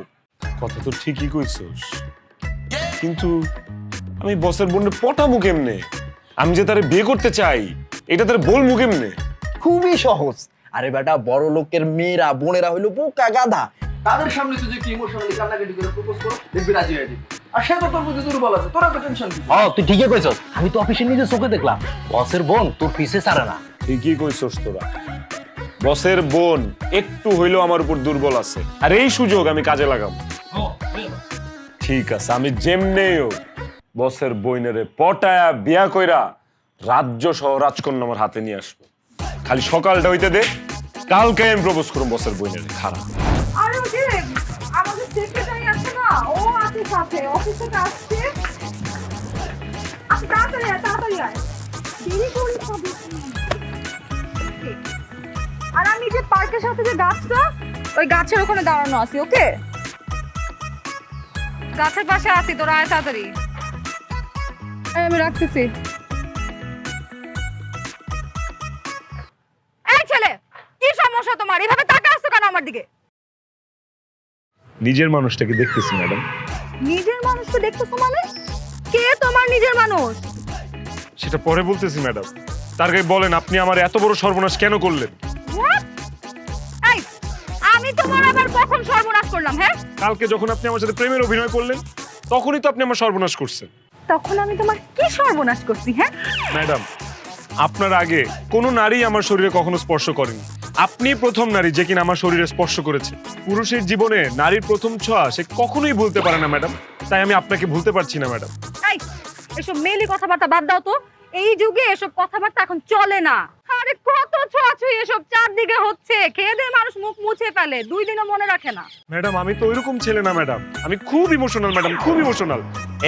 কথা তো ঠিকই কইছস, কিন্তু আমি বসের বোনের পটাবো কেমনে? আমি যে তারে বিয়ে করতে চাই এটা তারে বলবো কেমনে? খুবই সহজ। আরে বেটা, বড় লোকের মেয়েরা বোনেরা হইলো বোকা গাধা, তাদের সামনে তুই যদি ইমোশনালি কান্নাকাটি করে প্রপোজ করো, দেখবি রাজি হয়ে যাবে। আর সে তো তোর প্রতি দুর্বল আছে, তোর এত টেনশন কি? তুই ঠিকই কইছস, আমি তো অফিসে নিজে চোখে দেখলাম বসের বোন তোর পিছে ছাড়ে না। ঠিকই কইছস তোরা। বসের বোন একটু হইলেও আমার উপর দুর্বল আছে, আর এই সুযোগ আমি কাজে লাগাবো। ঠিক আছে, আমি যেমনেও বসের বইনেরে পটায়া বিয়া কইরা রাজ্য সহ রাজকন্যা আমার হাতে নিয়ে আসবো। খালি সকালটা হইতে দে, কালকে আমি প্রপোজ করব বসের বইনেরে। খারাপ আর ওই যে আমাদের সেক্রেটারি আছে না, ও আছে সাথে, অফিস থেকে আসছে। আচ্ছা তাড়াতাড়ি আয়, তাড়াতাড়ি আয়, দেরি করিস না বেশি। আর আমি যে পার্কের সাথে যে গাছটা, ওই গাছের ওখানে দাঁড়ানো আছি, ওকে? গাছের পাশে আছি, তোরা আয় তাড়াতাড়ি। আমি রাখতেছি। এই ছেলে, কি সমস্যা তোমার? এভাবে তাকা আসছো কেন আমার দিকে? নিজের মানুষটাকে দেখতেছি ম্যাডাম। নিজের মানুষকে দেখতেছো মানে? কে তোমার নিজের মানুষ? সেটা পরে বলতেছি ম্যাডাম। তার আগে বলেন আপনি আমার এত বড় সর্বনাশ কেন করলেন? What? এই, আমি তোমার আবার কখন সর্বনাশ করলাম? হ্যাঁ, কালকে যখন আপনি আমার সাথে প্রেমের অভিনয় করলেন তখনই তো আপনি আমার সর্বনাশ করছেন। তখন আমি তোমার কি সর্বনাশ করছি? হ্যাঁ ম্যাডাম, আপনার আগে কোনো নারী আমার শরীরে কখনো স্পর্শ করেনি। আপনি প্রথম নারী যে কিনা আমার শরীরে স্পর্শ করেছে। পুরুষের জীবনে নারীর প্রথম ছোঁয়া সে কখনোই ভুলতে পারে না ম্যাডাম, তাই আমি আপনাকে ভুলতে পারছি না ম্যাডাম। এই, এসব মেলি কথাবার্তা বাদ দাও তো। এই যুগে এসব কথাবার্তা এখন চলে না। আরে কত ছোঁয়াছুঁই এসব চারদিকে হচ্ছে, খেয়ে দিয়ে মানুষ মুখ মুছে ফেলে, 2 দিনও মনে রাখে না। ম্যাডাম, আমি তো ওইরকম ছেলে না ম্যাডাম, আমি খুব ইমোশনাল ম্যাডাম, খুব ইমোশনাল।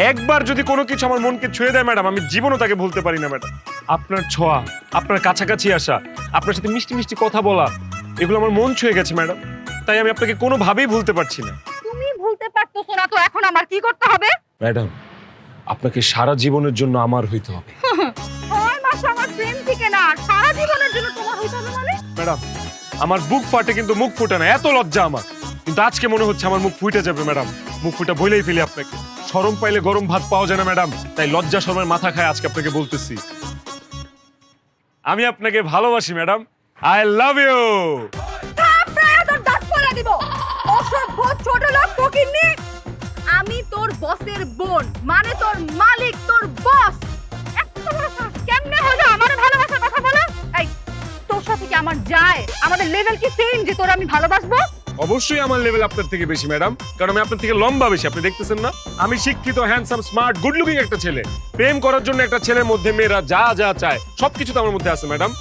একবার যদি কোনো কিছু আমার মনকে ছুঁয়ে দেয় ম্যাডাম, আমি জীবনও তাকে ভুলতে পারি না ম্যাডাম। আপনার ছোঁয়া, আপনার কাছাকাছি আসা, আপনার সাথে মিষ্টি মিষ্টি কথা বলা, এগুলো আমার মন ছুঁয়ে গেছে ম্যাডাম, তাই আমি আপনাকে কোনোভাবেই ভুলতে পারছি না। তুমি ভুলতে পারতেছো না তো এখন আমার কি করতে হবে? ম্যাডাম, আপনাকে সারা জীবনের জন্য আমার হইতে হবে। 6 মাস আমার প্রেম থেকে না, সারা জীবনের জন্য তোমার হইতে হবে মানে? ম্যাডাম, আমার বুক ফাটে কিন্তু মুখ ফুটে না, এত লজ্জা আমার। কিন্তু আজকে মনে হচ্ছে আমার মুখ ফুটে যাবে ম্যাডাম। মুখ ফুটে বলেই ফেলি আপনাকে। শরম পাইলে গরম ভাত পাওয়া যায় না ম্যাডাম, তাই লজ্জা শরমের মাথা খায় আজকে আপনাকে বলতেছি। আমি আপনাকে ভালোবাসি ম্যাডাম। I love you. থাপড়ায় তোর দাঁত ফেলে দিব। অসভ্য ছোট লোক ফকিন্নি। আমি তোর বসের বোন, মানে তোর মালিক, তোর বস। এত বড় সাহস কেমনে হলো আমার ভালোবাসার কথা বলে? এই তোর সাথে কি আমার যায়? আমাদের লেভেল কি সেম যে তোর আমি ভালোবাসবো? অবশ্যই আমার লেভেল আপনার থেকে বেশি ম্যাডাম, কারণ আমি আপনার থেকে লম্বা বেশি। আপনি দেখতেছেন না আমি শিক্ষিত, হ্যান্ডসাম, স্মার্ট, গুড লুকিং একটা ছেলে। প্রেম করার জন্য একটা ছেলের মধ্যে মেয়েরা যা যা চায় সবকিছু তো আমার মধ্যে আছে ম্যাডাম।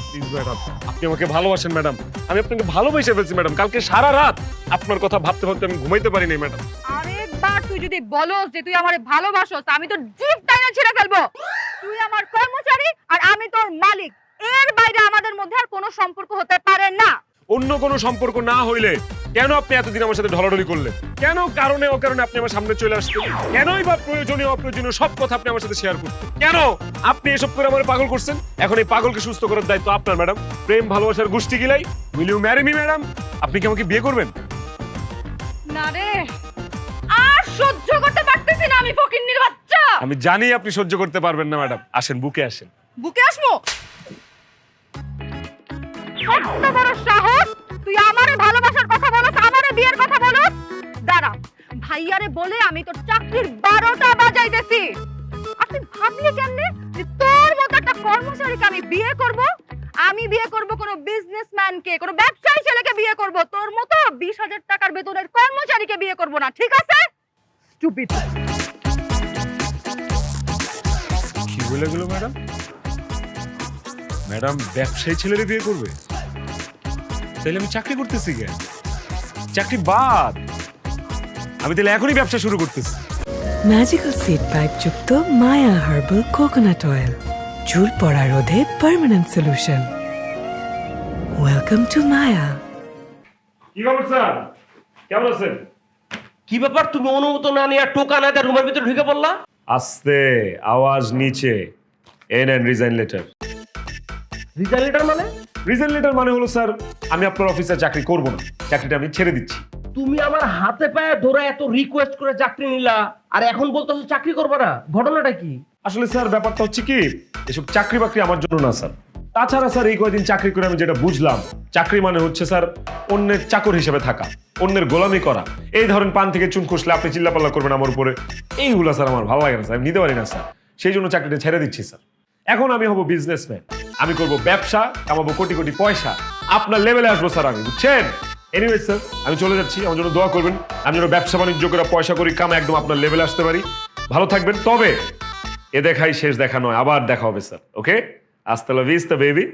প্লিজ ম্যাডাম, আপনি আমাকে ভালোবাসেন ম্যাডাম। আমি আপনাকে ভালোবেসে ফেলছি ম্যাডাম। কালকে সারা রাত আপনার কথা ভাবতে ভাবতে আমি ঘুমাইতে পারিনি ম্যাডাম। আরেকবার তুই যদি বলস যে তুই আমারে ভালোবাসোস, আমি তোর জিভ টাইনা ছিঁড়ে ফেলবো। তুই আমার কর্মচারী আর আমি তোর মালিক। এর বাইরে আমাদের মধ্যে আর কোনো সম্পর্ক হতে পারে না। অন্য কোনো সম্পর্ক না হইলে কেন আপনি এতদিন আমার সাথে ঢলাঢলি করলেন? কেন কারণে অকারণে আপনি আমার সামনে চলে আসতেন? কেনই বা প্রয়োজনীয় অপ্রয়োজনীয় সব কথা আপনি আমার সাথে শেয়ার করতেন? কেন আপনি এসব করে আমার পাগল করছেন? এখন এই পাগলকে সুস্থ করার দায়িত্ব আপনার ম্যাডাম। প্রেম ভালোবাসার গোষ্ঠী গিলাই। Will you marry me madam? আপনি কি আমাকে বিয়ে করবেন? না রে, আর সহ্য করতে পারতেছি না আমি, ফকিন্নির বাচ্চা। আমি জানি আপনি সহ্য করতে পারবেন না ম্যাডাম। আসেন, বুকে আসেন। বুকে আসমো? কত বড় সাহস! তুই আমারে ভালোবাসার কথা বলছ, আমারে বিয়ের কথা বলছ? দাঁড়া, ভাইয়ারে বলে আমি তোর চাকরির 12টা বাজাইতেছি। আর তুই ভাবলি কেমনে যে তোর মতো একটা কর্মচারীকে আমি বিয়ে করব? আমি বিয়ে করব কোন বিজনেসম্যানকে, কোন ব্যবসায়ী ছেলেকে বিয়ে করব। তোর মতো 20,000 টাকার বেতনের কর্মচারীকে বিয়ে করব না, ঠিক আছে? স্টুপিড। কি বলে গেল ম্যাডাম? ম্যাডাম ব্যবসায়ী ছেলেরে বিয়ে করবে? তাহলে আমি চাকরি করতেছি কেন? চাকরি বাদ। আমি তাহলে এখনই ব্যবসা শুরু করতেছি। ম্যাজিক্যাল সিড পাইপ যুক্ত মায়া হার্বাল কোকোনাট অয়েল, চুল পড়া রোধে পার্মানেন্ট সলিউশন। ওয়েলকাম টু মায়া। কি খবর স্যার, কেমন আছেন? কি ব্যাপার, তুমি অনুমতি না নিয়ে টোকা না দিয়ে রুমের ভিতরে ঢুকে পড়লা? আস্তে, আওয়াজ নিচে। এন and resign letter. Resign letter মানে? রিজাইন লেটার মানে হলো স্যার, আমি আপনার অফিসে চাকরি করব না, চাকরিটা আমি ছেড়ে দিচ্ছি। তুমি আমার হাতে পায়ে ধরে এত রিকোয়েস্ট করে চাকরি নিলা, আর এখন বলতেছো চাকরি করবে না? ঘটনাটা কি? আসলে স্যার ব্যাপারটা হচ্ছে কি, এসব চাকরি বাকরি আমার জন্য না স্যার। তাছাড়া স্যার এই কয়েকদিন চাকরি করে আমি যেটা বুঝলাম, চাকরি মানে হচ্ছে স্যার অন্যের চাকর হিসেবে থাকা, অন্যের গোলামি করা। এই ধরেন পান থেকে চুন খসলে আপনি চিল্লাপাল্লা করবেন আমার উপরে, এইগুলো স্যার আমার ভালো লাগে না স্যার, আমি নিতে পারি না স্যার। সেই জন্য চাকরিটা ছেড়ে দিচ্ছি স্যার। এখন আমি হব বিজনেসম্যান, আমি করব ব্যবসা, কামাবো কোটি কোটি পয়সা, আপনার লেভেলে আসবো স্যার আমি, বুঝছেন? এনিওয়ে স্যার, আমি চলে যাচ্ছি, আমার জন্য দোয়া করবেন, আমি যেন ব্যবসা বাণিজ্য করে পয়সা করি, কাম একদম আপনার লেভেলে আসতে পারি। ভালো থাকবেন। তবে এ দেখাই শেষ দেখা নয়, আবার দেখা হবে স্যার। ওকে, হাস্তা লা vista baby.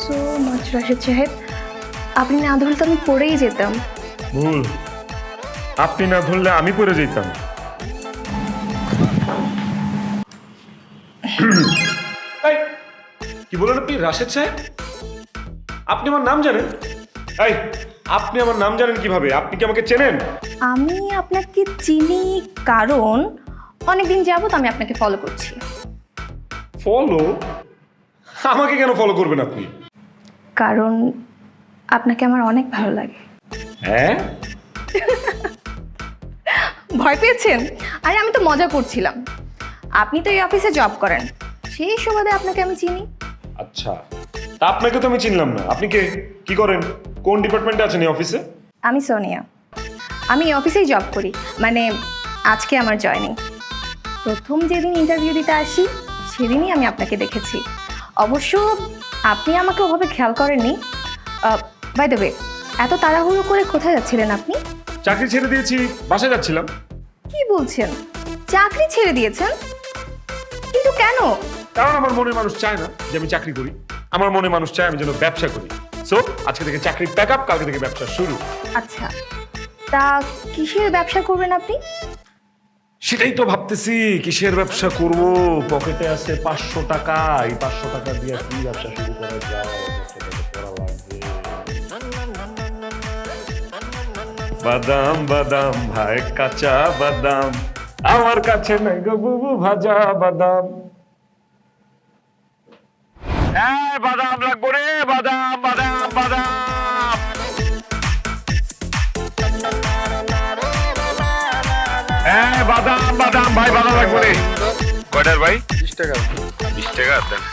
So much Rashed সাহেব, আপনি না ধরলে তো আমি পড়েই যেতাম। ভুল, আপনি না ধরলে আমি পড়ে যেতাম। এই, কি বলেন আপনি? রাশেদ সাহেব, আপনি আমার নাম জানেন? এই, আপনি আমার নাম জানেন কিভাবে? আপনি কি আমাকে চেনেন? আমি আপনাকে চিনি কারণ অনেকদিন যাবত আমি আপনাকে ফলো করছি। ফলো? আমাকে কেন ফলো করবেন আপনি? কারণ আপনাকে আমার অনেক ভালো লাগে। হ্যাঁ? ভয় পেয়েছেন? আরে আমি তো মজা করছিলাম। আপনি তো এই অফিসে জব করেন, সেই সুবাদে আপনাকে আমি চিনি। আচ্ছা, তা আপনাকে তো আমি চিনলাম না। আপনি কে, কি করেন, কোন ডিপার্টমেন্টে আছেন এই অফিসে? আমি সোনিয়া, আমি এই অফিসেই জব করি, মানে আজকে আমার জয়নিং। প্রথম যেদিন ইন্টারভিউ দিতে আসি সেদিনই আমি আপনাকে দেখেছি। অবশ্য আপনি আমাকে ওভাবে খেয়াল করেননি। বাই দ্য ওয়ে, এত তাড়াহুড়ো করে কোথায় যাচ্ছিলেন আপনি? চাকরি ছেড়ে দিয়েছি, বাসায় যাচ্ছিলাম। কি বলছেন? চাকরি ছেড়ে দিয়েছেন? কিন্তু কেন? কারণ আমার মনে মানুষ চায় না যে আমি চাকরি করি, আমার মনে মানুষ চায় আমি যেন ব্যবসা করি। সো আজকে থেকে চাকরি প্যাক আপ, কালকে থেকে ব্যবসা শুরু। আচ্ছা, তা কিসের ব্যবসা করবেন আপনি? সেটাই তো ভাবতেছি, কিসের ব্যবসা করব। পকেটে আছে 500 টাকা, এই 500 টাকা দিয়ে কি ব্যবসা শুরু করা যায়? বাদাম বাদাম ভাই, কাঁচা বাদাম আমার কাছে নাই গো বুবু, ভাজা বাদাম। বাদাম লাগবো রে, বাদাম বাদাম বাদাম। বাদাম বাদাম ভাই, বাদাম লাগবো রে। কয়টার ভাই? 20 টাকা। 20 টাকা দেন।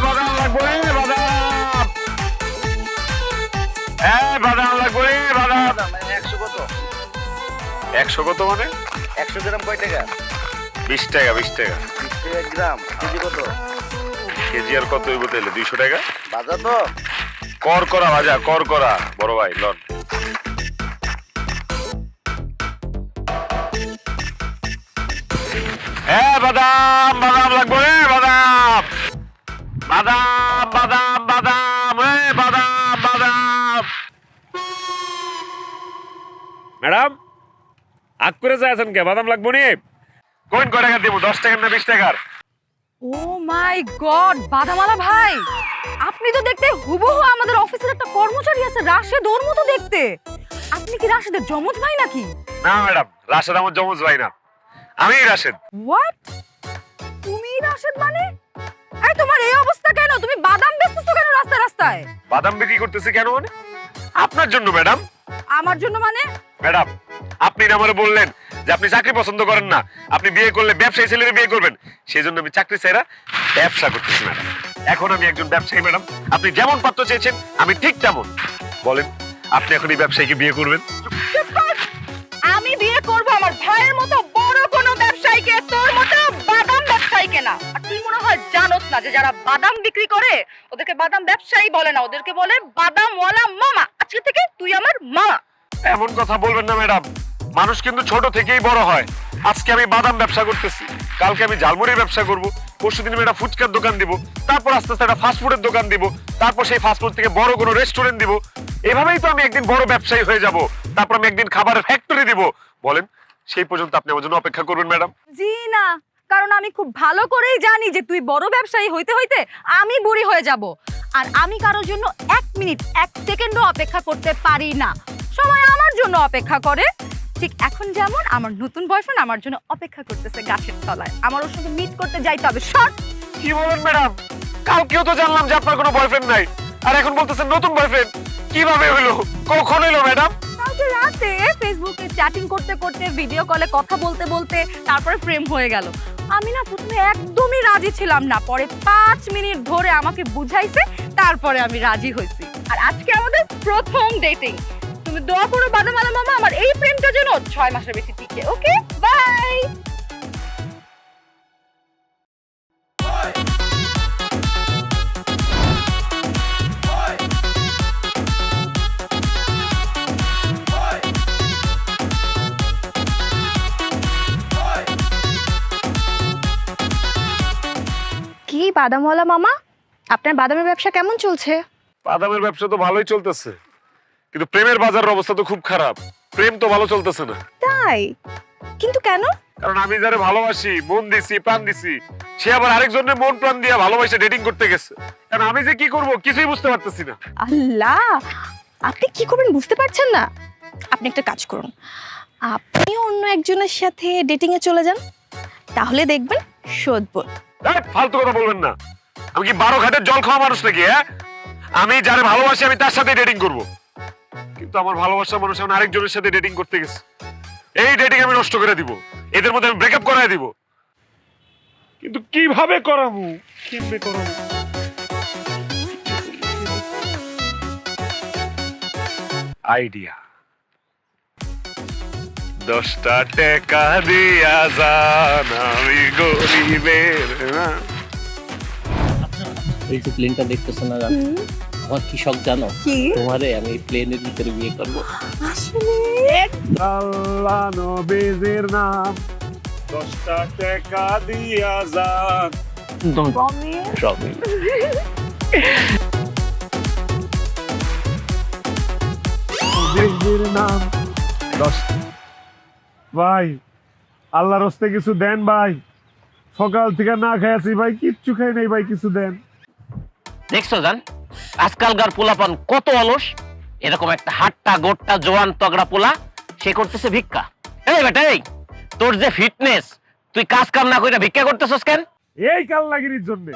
বাদাম লাগবো রে, বাদাম। বাদাম লাগবো রে, বাদাম। 100 কত? 100 কত মানে? 100 গ্রাম কয় টাকা? 20 টাকা, 20 টাকা। 20 টাকা গ্রাম। কেজি কত? কেজি আর কত হইব তাইলে? 200 টাকা। বাজার তো কর করা ভাজা, কর করা বড় ভাই লন। বাদাম বাদাম লাগবো রে, বাদাম বাদাম বাদাম বাদাম বাদাম বাদাম। ম্যাডাম আগ করে যাচ্ছেন কে? বাদাম লাগবো নি? কোন কয় টাকা দিব? 10 টাকার না 20 টাকার? ও মাই গড, বাদামালা ভাই, আপনি তো দেখতে হুবহু আমাদের অফিসের একটা কর্মচারী আছে রাশেদ, ওর মতো দেখতে। আপনি কি রাশেদের যমজ ভাই নাকি? না ম্যাডাম, রাশেদ আমার যমজ ভাই না, আমি রাশেদ। হোয়াট? তুমি রাশেদ মানে? এই তোমার এই অবস্থা কেন? তুমি বাদাম বেচতেছো কেন রাস্তায় রাস্তায়? বাদাম বিক্রি করতেছি কেন মানে? আপনার জন্য ম্যাডাম। আমার জন্য মানে? ম্যাডাম আপনি না আমারে বললেন যে আপনি চাকরি পছন্দ করেন না, আপনি বিয়ে করলে ব্যবসায়ী ছেলের বিয়ে করবেন, সেই জন্য আমি চাকরি ছাইরা ব্যবসা করতেছি ম্যাডাম। এখন আমি একজন ব্যবসায়ী ম্যাডাম, আপনি যেমন পাত্র চেয়েছেন আমি ঠিক তেমন। বলেন আপনি এখন এই ব্যবসায়ীকে বিয়ে করবেন? আমি বিয়ে করব আমার ভাইয়ের মতো বড় কোনো ব্যবসায়ীকে, তোর মতো বাদাম ব্যবসায়ীকে না। আর তুই মনে হয় জানোস না যে যারা বাদাম বিক্রি করে ওদেরকে বাদাম ব্যবসায়ী বলে না, ওদেরকে বলে বাদামওয়ালা মামা। আজকে থেকে তুই আমার মামা। এমন কথা বলবেন না ম্যাডাম, মানুষ কিন্তু ছোট থেকেই বড় হয়। আজকে আমি বাদাম ব্যবসা করতেছি, কালকে আমি ঝালমুড়ির ব্যবসা করব, পরশুদিন আমি একটা ফুচকার দোকান দিব, তারপর আস্তে আস্তে একটা ফাস্টফুডের দোকান দিব, তারপর সেই ফাস্টফুড থেকে বড় কোনো রেস্টুরেন্ট দিব। এভাবেই তো আমি একদিন বড় ব্যবসায়ী হয়ে যাব, তারপর আমি একদিন খাবারের ফ্যাক্টরি দিব। বলেন সেই পর্যন্ত আপনি আমার জন্য অপেক্ষা করবেন ম্যাডাম? জি না, কারণ আমি খুব ভালো করেই জানি যে তুই বড় ব্যবসায়ী হইতে হইতে আমি বুড়ি হয়ে যাব। আর আমি কারোর জন্য 1 মিনিট 1 সেকেন্ডও অপেক্ষা করতে পারি না। সবাই আমার জন্য অপেক্ষা করে, ঠিক এখন যেমন আমার নতুন বয়ফ্রেন্ড আমার জন্য অপেক্ষা করতেছে গাছের তলায়। আমার ওর সঙ্গে মিট করতে যাইতে হবে। শর্ট। কি বলেন ম্যাডাম? কালকেও তো জানলাম যে আপনার কোনো বয়ফ্রেন্ড নাই, আর এখন বলতেছেন নতুন বয়ফ্রেন্ড। কিভাবে হইলো, কখন হইলো ম্যাডাম? কালকে রাতে ফেসবুকে চ্যাটিং করতে করতে, ভিডিও কলে কথা বলতে বলতে তারপরে প্রেম হয়ে গেল। আমি না প্রথমে একদমই রাজি ছিলাম না, পরে 5 মিনিট ধরে আমাকে বুঝাইছে, তারপরে আমি রাজি হয়েছি। আর আজকে আমাদের প্রথম ডেটিং। তুমি দোয়া করো বাদামালা মামা আমার এই প্রেমটা যেন 6 মাসের বেশি টিকে। ওকে, বাই। কি বাদামওয়ালা মামা, আপনার বাদামের ব্যবসা কেমন চলছে? বাদামের ব্যবসা তো ভালোই চলতেছে, কিন্তু প্রেমের বাজারের অবস্থা তো খুব খারাপ। প্রেম তো ভালো চলতেছে না। তাই? কিন্তু কেন? কারণ আমি যারে ভালোবাসি, মন দিছি, প্রাণ দিছি, সে আবার আরেকজনের মন প্রাণ দিয়া ভালোবাসে ডেটিং করতে গেছে। কারণ আমি যে কি করব কিছুই বুঝতে পারতেছি না। আল্লাহ, আপনি কি করবেন বুঝতে পারছেন না? আপনি একটা কাজ করুন, আপনি অন্য একজনের সাথে ডেটিং এ চলে যান, তাহলে দেখবেন শোধবোধ। ফালতু কথা বলবেন না। আমি কি 12 ঘাটের জল খাওয়া মানুষ নাকি? আমি যারে ভালোবাসি আমি তার সাথে ডেটিং করব, কিন্তু আমার ভালোবাসার মানুষ এখন আরেকজনের সাথে ডেটিং করতে গেছে। এই ডেটিং আমি নষ্ট করে দিব, এদের মধ্যে আমি ব্রেকআপ করায় দিব। কিন্তু কিভাবে করাবো, কেমনে করাবো? আইডিয়া। 10 টাকা দিয়া যান আমি গরিবের। এই যে প্লেনটা দেখতেছো না, আমার কি শখ জানো? কি? তোমারে আমি প্লেনের ভিতরে বিয়ে করবো। আসলে আল্লাহ নবীর নাম 10 টাকা দিয়া যান। নবীর নাম 10। ভাই আল্লাহর রাস্তায় কিছু দেন ভাই, সকাল থেকে না খাইছি ভাই, কিচ্ছু খাই নাই ভাই, কিছু দেন। দেখছো জান, আজকালকার পোলাপান কত অলস। এরকম একটা হাট্টা গোট্টা জোয়ান তগড়া পোলা, সে করতেছে ভিক্ষা। এই বেটা, এই তোর যে ফিটনেস, তুই কাজ কাম না কইরা ভিক্ষা করতেছস কেন? এই কাল লাগির জন্য,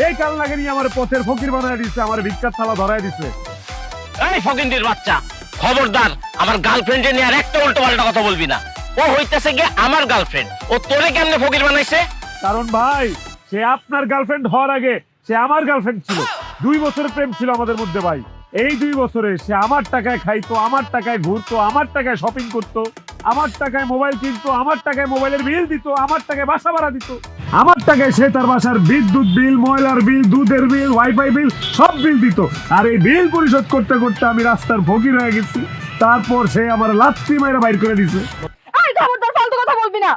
এই কাল লাগেনি আমার পথের ফকির বানায় দিচ্ছে, আমার ভিক্ষার থালা ধরায় দিচ্ছে। এই ফকিন্দির বাচ্চা, খবরদার আমার গার্লফ্রেন্ডে নিয়ে আর একটা উল্টো পাল্টা কথা বলবি না। ও হইতেছে গিয়ে আমার গার্লফ্রেন্ড, ও তোরে কেমনে ফকির বানাইছে? কারণ ভাই, সে আপনার গার্লফ্রেন্ড হওয়ার আগে সে আমার গার্লফ্রেন্ড ছিল। 2 বছরের প্রেম ছিল আমাদের মধ্যে ভাই। এই 2 বছরে সে আমার টাকায় খাইতো, আমার টাকায় ঘুরতো, আমার টাকায় শপিং করতো, আমার টাকায় মোবাইল কিনতো, আমার টাকায় মোবাইলের বিল দিত, আমার টাকায় বাসা ভাড়া দিত, আমার টাকায় সে তার বাসার বিদ্যুৎ বিল, ময়লার বিল, দুধের বিল, ওয়াইফাই বিল সব বিল দিত। আর এই বিল পরিশোধ করতে করতে আমি রাস্তার ফকির হয়ে গেছি। তারপর সে আমার লাত্তি মাইরা বাইর করে দিছে। এই খবরদার ফালতু কথা বলবি না।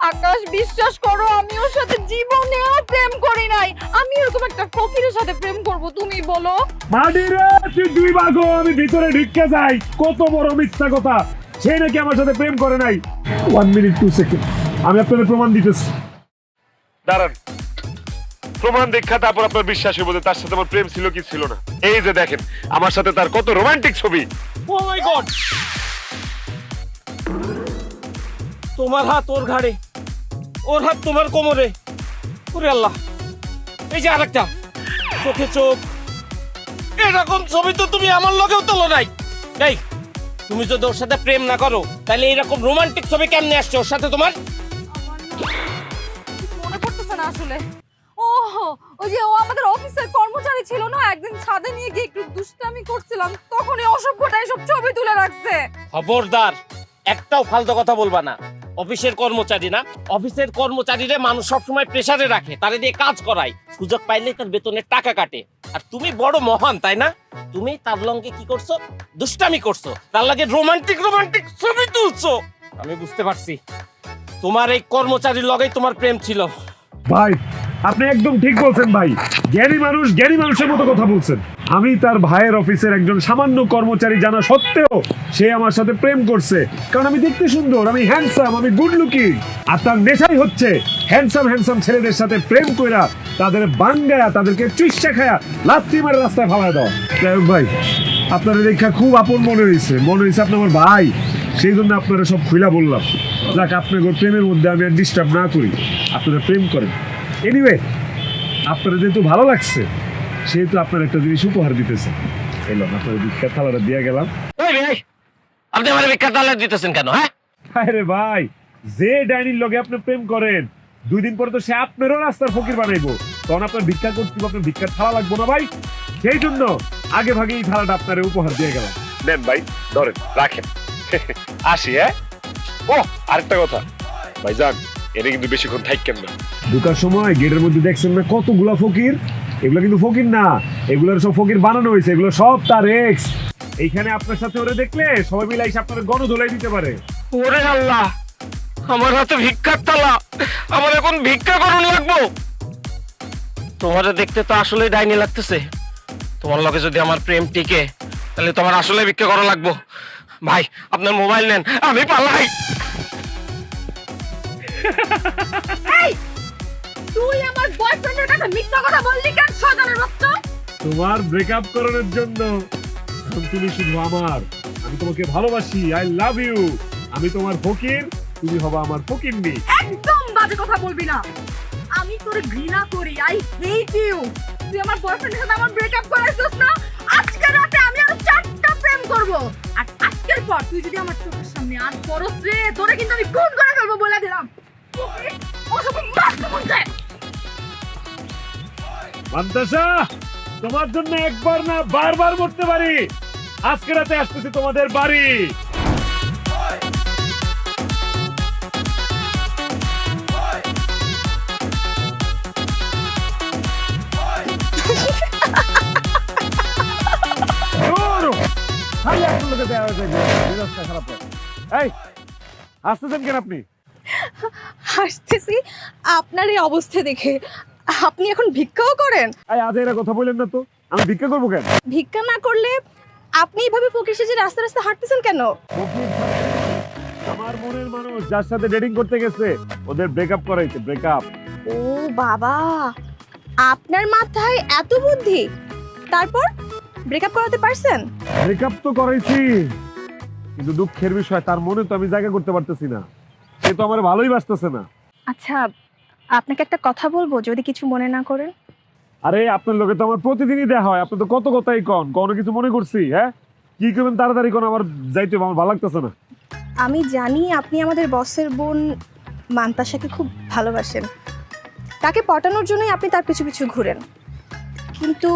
আকাশ, বিশ্বাস করো আমি ওর সাথে জীবনেও প্রেম করি নাই। আমি এরকম একটা ফকিরের সাথে প্রেম করব, তুমি বলো? মাডিরে তুই 2 ভাগো, আমি ভিতরে ঢুকে যাই। কত বড় মিথ্যা কথা, সে নাকি আমার সাথে প্রেম করে নাই। 1 মিনিট 2 সেকেন্ড, আমি আপনাদের প্রমাণ দিতেছি। দাঁড়ান, প্রমাণ দেখা তারপর আপনার বিশ্বাস হইব যে তার সাথে আমার প্রেম ছিল কি ছিল না। এই যে দেখেন আমার সাথে তার কত রোমান্টিক ছবি। ও মাই গড, তোমার হাত ওর ঘাড়ে, ওর হাত তোমার কোমরে। ওরে আল্লাহ, এই যে আরেকটা, চোখে চোখ। এরকম ছবি তো তুমি আমার লগেও তোলো নাই। এই, তুমি যদি ওর সাথে প্রেম না করো তাহলে এরকম রোমান্টিক ছবি কেমনে আসছে ওর সাথে তোমার? মনে পড়তেছে না আসলে। ওই যে ও আমাদের অফিসের কর্মচারী ছিল না, একদিন ছাদে নিয়ে গিয়ে একটু দুষ্টামি করছিলাম, তখন এই অসভ্যটা এসব ছবি তুলে রাখছে। খবরদার, একটাও ফালতু কথা বলবা না। অফিসের কর্মচারী না, অফিসের কর্মচারীরে মানুষ সবসময় প্রেসারে রাখে, তারে দিয়ে কাজ করায়, সুযোগ পাইলে তার বেতনের টাকা কাটে। আর তুমি বড় মহান, তাই না? তুমি তার লঙ্গে কি করছো? দুষ্টামি করছো, তার লাগে রোমান্টিক রোমান্টিক ছবি তুলছো। আমি বুঝতে পারছি তোমার এই কর্মচারীর লগেই তোমার প্রেম ছিল। ভাই, আপনি একদম ঠিক বলছেন ভাই। জ্ঞানী মানুষ জ্ঞানী মানুষের মতো কথা বলছেন। আমি তার ভাইয়ের অফিসের একজন সামান্য কর্মচারী জানা সত্ত্বেও সে আমার সাথে প্রেম করছে, কারণ আমি দেখতে সুন্দর, আমি হ্যান্ডসাম, আমি গুড লুকিং। আর তার নেশাই হচ্ছে হ্যান্ডসাম ছেলেদের সাথে প্রেম কইরা তাদের বাঙ্গায়া, তাদেরকে চুইসা খায়া লাত্তি মারে রাস্তায় ফালায় দাও। যাই হোক ভাই, আপনার দেখা খুব আপন মনে হয়েছে আপনি আমার ভাই, সেই জন্য আপনারা সব খুইলা বললাম। যাক, আপনার প্রেমের মধ্যে আমি আর ডিস্টার্ব না করি, আপনারা প্রেম করেন। এনিওয়ে, আপনারা যেহেতু ভালো লাগছে সেহেতু আপনার একটা জিনিস উপহার দিতেছে। এলাম, আপনার ভিক্ষার থালাটা দিয়ে গেলাম। আপনি আমার ভিক্ষার থালা দিতেছেন কেন? হ্যাঁ আরে ভাই, যে ডাইনির লগে আপনি প্রেম করেন 2 দিন পরে তো সে আপনারও রাস্তার ফকির বানাইবো, তখন আপনার ভিক্ষা করতে আপনার ভিক্ষার থালা লাগবো না ভাই। সেই জন্য আগে ভাগে এই থালাটা আপনার উপহার দিয়ে গেলাম। নেন ভাই, ধরেন, রাখেন। আসি। হ্যাঁ, ও আরেকটা কথা ভাই, যান, এটা কিন্তু বেশিক্ষণ থাকবেন না। ঢোকার সময় গেটের মধ্যে দেখছেন না কতগুলা ফকির? এগুলো কিন্তু ফকির না, এগুলোর সব ফকির বানানো হয়েছে, এগুলো সব তার এক্স। এইখানে আপনার সাথে ওরে দেখলে সবাই মিলে এসে আপনার গণধোলাই দিতে পারে। ওরে আল্লাহ, আমার হাতে ভিক্ষার থালা, আমার এখন ভিক্ষা করুন লাগবো। তোমারে দেখতে তো আসলে ডাইনি লাগতেছে। তোমার লগে যদি আমার প্রেম টিকে তাহলে তোমার আসলে ভিক্ষা করা লাগবো। ভাই, আপনার মোবাইল নেন, আমি পালাই। এই, তুই আমার বয়ফ্রেন্ডের কাছে মিথ্যা কথা বললি কেন শয়তানের বাচ্চা? তোমার ব্রেকআপ করানোর জন্য। তুমি শুধু আমার, আমি তোমাকে ভালোবাসি, আই লাভ ইউ। আমি তোমার ফকির, তুমি হবা আমার ফকিন্নি। একদম বাজে কথা বলবি না। আমি তোরে ঘৃণা করি, আই হেট ইউ। তুই আমার বয়ফ্রেন্ডের সাথে আমার ব্রেকআপ করাইছিস না? আজকে রাতে আমি আরো 4টা প্রেম করব। আর আজকের পর তুই যদি আমার চোখের সামনে আর করস রে, তোরে কিন্তু আমি খুন করে ফেলবো বলে দিলাম। ওসব মারতে বলছে। মান্তাসা, তোমার জন্য একবার না বারবার মরতে পারি। আজকে রাতে আসতেছি তোমাদের বাড়ি। এই, আসতেছেন কেন আপনি? হাসতেছি আপনার এই অবস্থা দেখে। আপনি এখন ভিক্ষাও করেন? আজ এরা কথা বললেন না তো, আমি ভিক্ষা করবো কেন? ভিক্ষা না করলে আপনি এইভাবে ফকির সেজে রাস্তা রাস্তা হাঁটতেছেন কেন? আমার মনের মানুষ যার সাথে ডেটিং করতে গেছে ওদের ব্রেকআপ করাইছে, ব্রেকআপ। ও বাবা, আপনার মাথায় এত বুদ্ধি, তারপর ব্রেকআপ করাতে পারছেন? ব্রেকআপ তো করাইছি, কিন্তু দুঃখের বিষয় তার মনে তো আমি জায়গা করতে পারতেছি না। সে তো আমার ভালোই বাসতেছে না। আচ্ছা, আপনাকে একটা কথা বলবো, যদি কিছু মনে না করেন। আরে আপনার লোকে তো আমার প্রতিদিনই দেখা হয়, আপনি তো কত কথাই কন, কোনো কিছু মনে করছি? হ্যাঁ, কি করবেন তাড়াতাড়ি কোন, আমার যাইতে হবে, আমার ভালো লাগতেছে না। আমি জানি আপনি আমাদের বসের বোন মান্তাসাকে খুব ভালোবাসেন, তাকে পটানোর জন্যই আপনি তার পিছু পিছু ঘুরেন। কিন্তু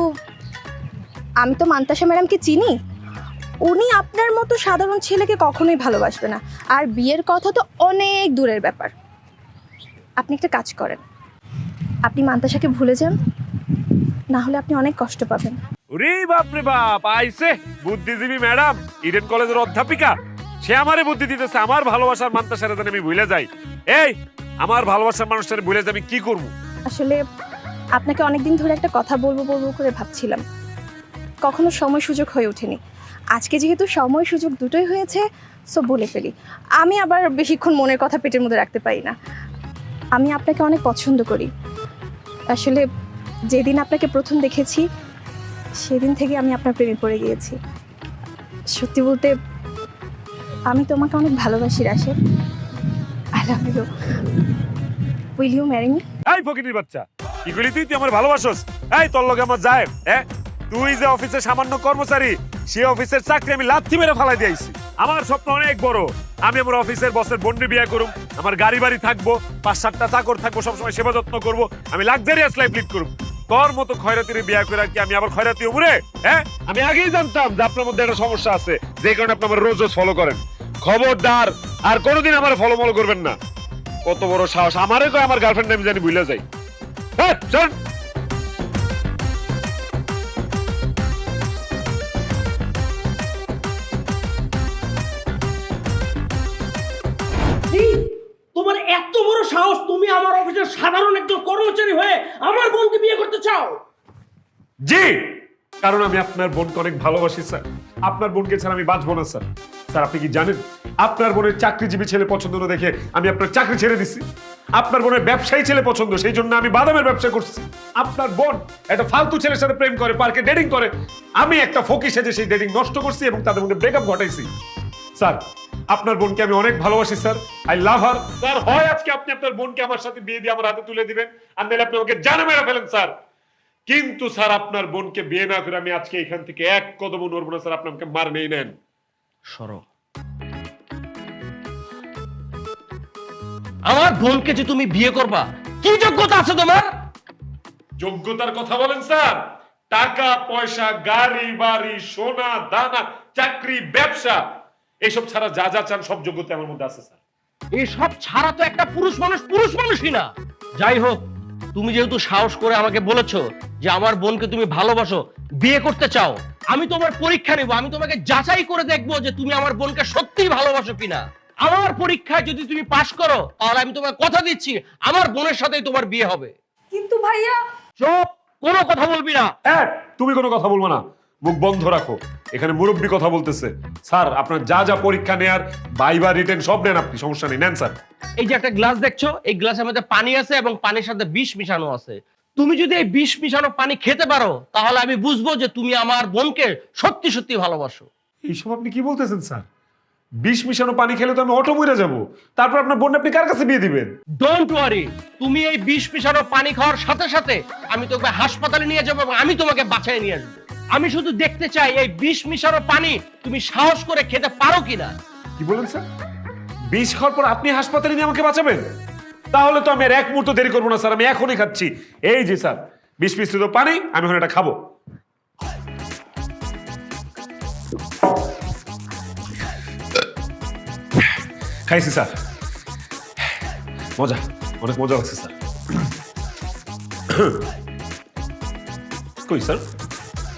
আমি তো মান্তাসা ম্যাডামকে চিনি, উনি আপনার মতো সাধারণ ছেলেকে কখনোই ভালোবাসবে না। আর বিয়ের কথা তো অনেক দূরের ব্যাপার। আপনি একটা কাজ করেন, আপনি মান্তাসাকে ভুলে যান, না হলে আপনি অনেক কষ্ট পাবেন। ওরে বাপ রে বাপ, আইছে বুদ্ধিজীবী ম্যাডাম, ইডেন কলেজের অধ্যাপিকা, সে আমারে বুদ্ধি দিতেছে আমার ভালোবাসার মান্তাসারে যেন আমি ভুলে যাই। এই আমার ভালোবাসার মানুষটারে ভুলে যাই আমি কি করব? আসলে আপনাকে অনেকদিন ধরে একটা কথা বলবো বলবো করে ভাবছিলাম, কখনো সময় সুযোগ হয়ে ওঠেনি। আজকে যেহেতু সময় সুযোগ দুটোই হয়েছে, সো বলে ফেলি। আমি আবার বেশিক্ষণ মনের কথা পেটের মধ্যে রাখতে পারি না। আমি আপনাকে অনেক পছন্দ করি। আসলে যেদিন আপনাকে প্রথম দেখেছি সেদিন থেকে আমি আপনার প্রেমে পড়ে গিয়েছি। সত্যি বলতে আমি তোমাকে অনেক ভালোবাসি Rashed. I love you. Will you marry me? এই ফকিনীর বাচ্চা, কি কইলি তুই? তুই আমার ভালোবাসোস? এই তোর লগে আমার যায়? হ্যাঁ, তুই যে অফিসের সামান্য কর্মচারী, সেই অফিসের চাকরি আমি লাথি মেরে ফালাই দিয়েছি। আমার স্বপ্ন অনেক বড়, আমি আমার অফিসের বসের বোনকে বিয়ে করব, আমার গাড়ি বাড়ি থাকবো, 5-7টা চাকর থাকবো, সবসময় সেবা যত্ন করবো, আমি লাক্সারিয়াস লাইফ লিড করবো। তোর মতো খয়রাতির বিয়ে করে কি আমি আবার খয়রাতি হবো রে? হ্যাঁ, আমি আগেই জানতাম যে আপনার মধ্যে একটা সমস্যা আছে, যে কারণে আপনি আমার রোজ রোজ ফলো করেন। খবরদার আর কোনোদিন আমার ফলো করবেন না। কত বড় সাহস, আমারে কয় আমার গার্লফ্রেন্ড আমি জানি ভুলে যাই। হ্যাঁ চল। তোমার এত বড় সাহস, তুমি আমার অফিসের সাধারণ একজন কর্মচারী হয়ে আমার বোনকে বিয়ে করতে চাও? জি, কারণ আমি আপনার বোনকে অনেক ভালোবাসি স্যার। আপনার বোনকে ছাড়া আমি বাঁচবো না স্যার। স্যার আপনি কি জানেন, আপনার বোনের চাকরিজীবী ছেলে পছন্দ না দেখে আমি আপনার চাকরি ছেড়ে দিছি। আপনার বোনের ব্যবসায়ী ছেলে পছন্দ, সেই জন্য আমি বাদামের ব্যবসা করছি। আপনার বোন একটা ফালতু ছেলের সাথে প্রেম করে, পার্কে ডেটিং করে, আমি একটা ফকির সেজে সেই ডেটিং নষ্ট করছি এবং তাদের মধ্যে ব্রেকআপ ঘটাইছি। স্যার আপনার বোনকে আমি অনেক ভালোবাসি sir, I love her. Sir হয় আজকে আপনি আপনার বোনকে আমার সাথে বিয়ে দিয়ে আমার হাতে তুলে দিবেন, আর নাহলে আপনি আমাকে জানে মেরে ফেলেন স্যার। কিন্তু স্যার আপনার বোনকে বিয়ে না করে আমি আজকে এখান থেকে এক কদমও নড়বো না স্যার। আপনি আমাকে মার নেই নেন। সরো। আমার বোনকে যে তুমি বিয়ে করবা, কি যোগ্যতা আছে তোমার? যোগ্যতার কথা বলেন স্যার? টাকা পয়সা, গাড়ি বাড়ি, সোনা দানা, চাকরি, ব্যবসা, এইসব ছাড়া যা যা চান সব যোগ্যতা আমার মধ্যে আছে স্যার। এইসব ছাড়া তো একটা পুরুষ মানুষই না। যাই হোক, তুমি যেহেতু সাহস করে আমাকে বলেছো যে আমার বোনকে তুমি ভালোবাসো, বিয়ে করতে চাও, আমি তোমার পরীক্ষা নেব। আমি তোমাকে যাচাই করে দেখবো যে তুমি আমার বোনকে সত্যিই ভালোবাসো কিনা। আমার পরীক্ষায় যদি তুমি পাশ করো, তাহলে আমি তোমাকে কথা দিচ্ছি আমার বোনের সাথেই তোমার বিয়ে হবে। কিন্তু ভাইয়া, চুপ, কোনো কথা বলবি না। হ্যাঁ, তুমি কোনো কথা বলবো না, মুখ বন্ধ রাখো। এখানে মুরব্বী কথা বলতেছে। স্যার আপনার যা যা পরীক্ষা নেয়ার, ভাইবা রিটেন সব নেন আপনি, সমস্যা নেই, নেন স্যার। এই যে একটা গ্লাস দেখছো, এই গ্লাসের মধ্যে পানি আছে এবং পানির সাথে বিষ মিশানো আছে। তুমি যদি এই বিষ মিশানো পানি খেতে পারো, তাহলে আমি বুঝবো যে তুমি আমার বোনকে সত্যি সত্যি ভালোবাসো। এইসব আপনি কি বলতেছেন স্যার? বিষ মিশানো পানি খেলে তো আমি অটো মরে যাবো। তারপর আপনার বোন আপনি কার কাছে বিয়ে দিবেন? ডোন্ট ওয়ারি, তুমি এই বিষ মিশানো পানি খাওয়ার সাথে সাথে আমি তোমাকে হাসপাতালে নিয়ে যাবো এবং আমি তোমাকে বাঁচায় নিয়ে আসবো। আমি শুধু দেখতে চাই এই বিষ মিশানো পানি তুমি সাহস করে খেতে পারো কিনা। কি বলেন স্যার? বিষ খাওয়ার পর আপনি হাসপাতালে নিয়ে আমাকে বাঁচাবেন? তাহলে তো আমি আর এক মুহূর্ত দেরি করবো না স্যার, আমি এখনই খাচ্ছি। এই যে স্যার, বিষ মিশ্রিত পানি, আমি এখন এটা খাবো। খাইছি স্যার, মজা, অনেক মজা লাগছে স্যার। কই স্যার,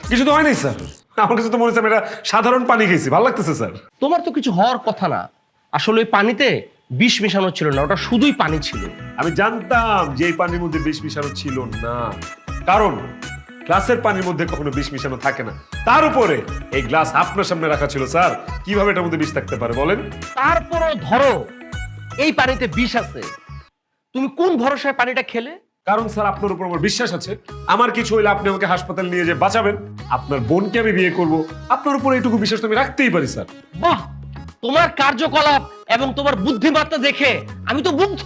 কিছু তো হয় নাই স্যার। আমার কাছে তো মনে হচ্ছে আমি এটা সাধারণ পানি খেয়েছি, ভালো লাগতেছে স্যার। তোমার তো কিছু হওয়ার কথা না। আসলে ওই পানিতে বিষ মিশানো ছিল না, ওটা শুধুই পানি ছিল। আমি জানতাম যে এই পানির মধ্যে বিষ মিশানো ছিল না, কারণ গ্লাসের পানির মধ্যে কখনো বিষ মিশানো থাকে না। তার উপরে এই গ্লাস আপনার সামনে রাখা ছিল স্যার, কিভাবে এটার মধ্যে বিষ থাকতে পারে বলেন? তারপরও ধরো এই পানিতে বিষ আছে, তুমি কোন ভরসায় পানিটা খেলে? কারণ স্যার আপনার উপর আমার বিশ্বাস আছে, আমার কিছু হইলে আপনি আমাকে হাসপাতালে নিয়ে যেয়ে বাঁচাবেন, আপনার বোনকে আমি বিয়ে করব, আপনার উপর এইটুকু বিশ্বাস তো আমি রাখতেই পারি স্যার। বাহ, তোমার কার্যকলাপ এবং তোমার বুদ্ধিমত্তা দেখে আমি তো মুগ্ধ।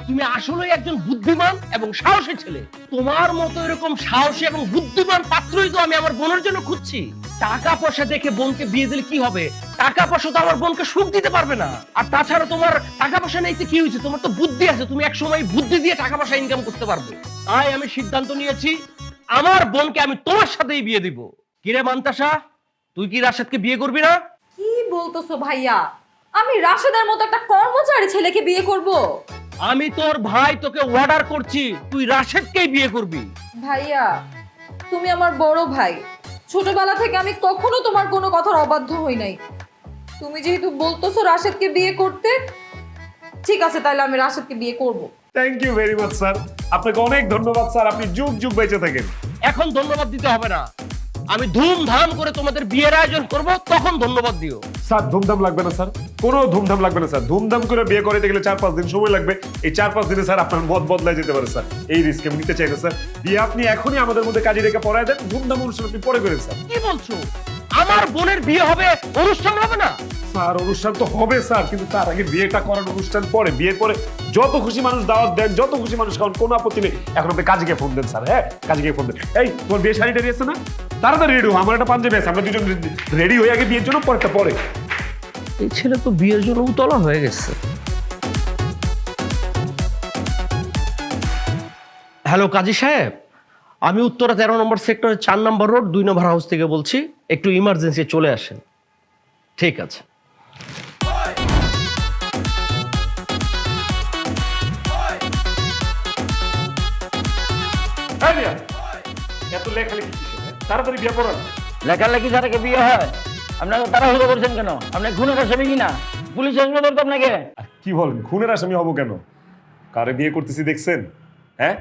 তুমি আসলে একজন বুদ্ধিমান এবং সাহসী ছেলে। তোমার মতো এরকম সাহসী এবং বুদ্ধিমান পাত্রই তো আমি আমার বোনের জন্য খুঁজছি। টাকা পয়সা দেখে বোনকে বিয়ে দিলে কি হবে? টাকা পয়সা তো আমার বোনকে সুখ দিতে পারবে না। আর তাছাড়া তোমার টাকা পয়সা নেই তো কি হয়েছে? তোমার তো বুদ্ধি আছে, তুমি একসময় বুদ্ধি দিয়ে টাকা পয়সা ইনকাম করতে পারবে। তাই আমি সিদ্ধান্ত নিয়েছি আমার বোনকে আমি তোমার সাথেই বিয়ে দিব। কিরে মান্তাসা, তুই কি রাশেদকে বিয়ে করবি না? কি বলতেছো ভাইয়া? আমি রাশেদের মতো একটা কর্মচারী ছেলেকে বিয়ে করব? আমি তোর ভাই, তোকে অর্ডার করছি তুই রাশেদকেই বিয়ে করবি। ভাইয়া, তুমি আমার বড় ভাই। ছোটবেলা থেকে আমি কখনো তোমার কোনো কথার অবাধ্য হই নাই। তুমি যেহেতু বলতেছো রাশেদকে বিয়ে করতে, ঠিক আছে, তাহলে আমি রাশেদকে বিয়ে করব। Thank you very much sir, আপনাকে অনেক ধন্যবাদ স্যার, আপনি যুগ যুগ বেঁচে থাকেন। এখন ধন্যবাদ দিতে হবে না, আমি ধুমধাম করে তোমাদের বিয়ের আয়োজন করব, তখন ধন্যবাদ দিও। স্যার ধুমধাম লাগবে না স্যার, কোনো ধুমধাম লাগবে না স্যার। ধুমধাম করে বিয়ে করতে গেলে 4-5 দিন সময় লাগবে। এই 4-5 দিনে স্যার আপনার মত বদলায় যেতে পারে স্যার। এই রিস্ক আমি নিতে চাই না স্যার। বিয়ে আপনি এখনই আমাদের মধ্যে কাজে রেখে পড়ায় দেন, ধুমধাম অনুষ্ঠান আপনি পরে করেন স্যার। কি বলছো? আমার বোনের বিয়ে হবে, অনুষ্ঠান হবে না? স্যার অনুষ্ঠান তো হবে স্যার, কিন্তু তার আগে বিয়েটা করার অনুষ্ঠান পরে। বিয়ের পরে যত খুশি মানুষ দাওয়াত দেন, যত খুশি মানুষ খাওয়ান, কোনো আপত্তি নেই। এখন আপনি কাজে গিয়ে ফোন দেন স্যার। হ্যাঁ, কাজে গিয়ে ফোন দেন। এই তোমার বিয়ে শাড়িটা আছে না? তাড়াতাড়ি রেডি হো, আমার একটা পাঞ্জাবি আছে, আমরা দুজন রেডি হয়ে আগে বিয়ের জন্য, পরেরটা পরে। এই ছেলে তো বিয়ের জন্য উতলা হয়ে গেছে। হ্যালো কাজী সাহেব, আমি উত্তরা 13 নম্বর সেক্টরের 4 নম্বর রোড 2 নম্বর হাউস থেকে বলছি। একটু ইমার্জেন্সি চলে আসেন। ঠিক আছে। এত লেখালেখি কিসের? তাড়াতাড়ি বিয়ে পড়ান। লেখালেখি ছাড়া কি বিয়ে হয়? আপনাকে তাড়াহুড়ো করছেন কেন? আপনি খুনের আসামি কিনা? পুলিশ আসবে ধরতো আপনাকে। কি বলেন, খুনের আসামি হব কেন? কারে বিয়ে করতেছি দেখছেন? হ্যাঁ,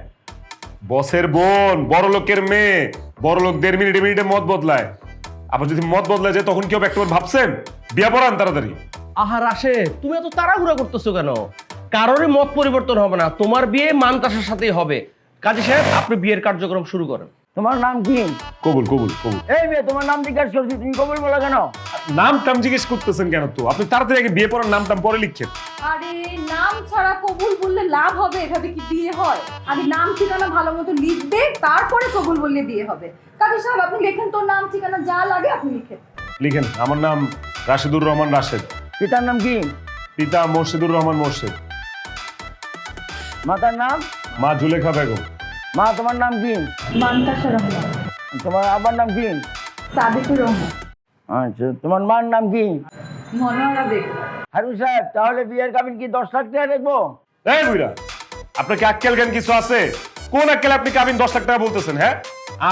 বসের বোন, বড় লোকের মেয়ে। বড় লোকদের মিনিটে মিনিটে মত বদলায়। আবার যদি মত বদলায় যায় তখন কি হবে একবার ভাবছেন? বিয়ে পড়ান তাড়াতাড়ি। আহার আসে, তুমি এত তাড়াহুড়া করতেছো কেন? কারোরই মত পরিবর্তন হবে না, তোমার বিয়ে মানতাসার সাথেই হবে। কাজী সাহেব, আপনি বিয়ের কার্যক্রম শুরু করেন। তোমার নাম কি? কবুল কবুল কবুল। এই মেয়ে, তোমার নাম জিজ্ঞাসা করছি, তুমি কবুল বলো কেন? নাম টাম জিজ্ঞেস করতেছেন কেন? তো আপনি তাড়াতাড়ি আগে বিয়ে পড়ার নাম টাম পরে লিখছেন। আরে নাম ছাড়া কবুল বললে লাভ হবে? এভাবে কি বিয়ে হয়? আগে নাম ঠিকানা ভালো মতো লিখবে, তারপরে কবুল বললে বিয়ে হবে। কাজী সাহেব, আপনি লেখেন, তোর নাম ঠিকানা যা লাগে আপনি লিখেন। লিখেন। আমার নাম রাশিদুর রহমান রাশেদ। পিতার নাম কি? পিতা মোর্শেদুর রহমান মোর্শেদ। মাতার নাম? মা জুলেখা বেগম। মা, তোমার নাম কি? মান্তাসা রহমান। তোমার আব্বার নাম কি? সাদিকুর রহমান। আচ্ছা, তোমার মার নাম কি? মনোয়ারা বেগম। হারুন সাহেব, তাহলে বিয়ের কাবিন কি 10 লাখ টাকা দেখবো? এই বুইরা, আপনার কি আক্কেল জ্ঞান কিছু আছে? কোন আক্কেল আপনি কাবিন 10 লাখ টাকা বলতেছেন? হ্যাঁ,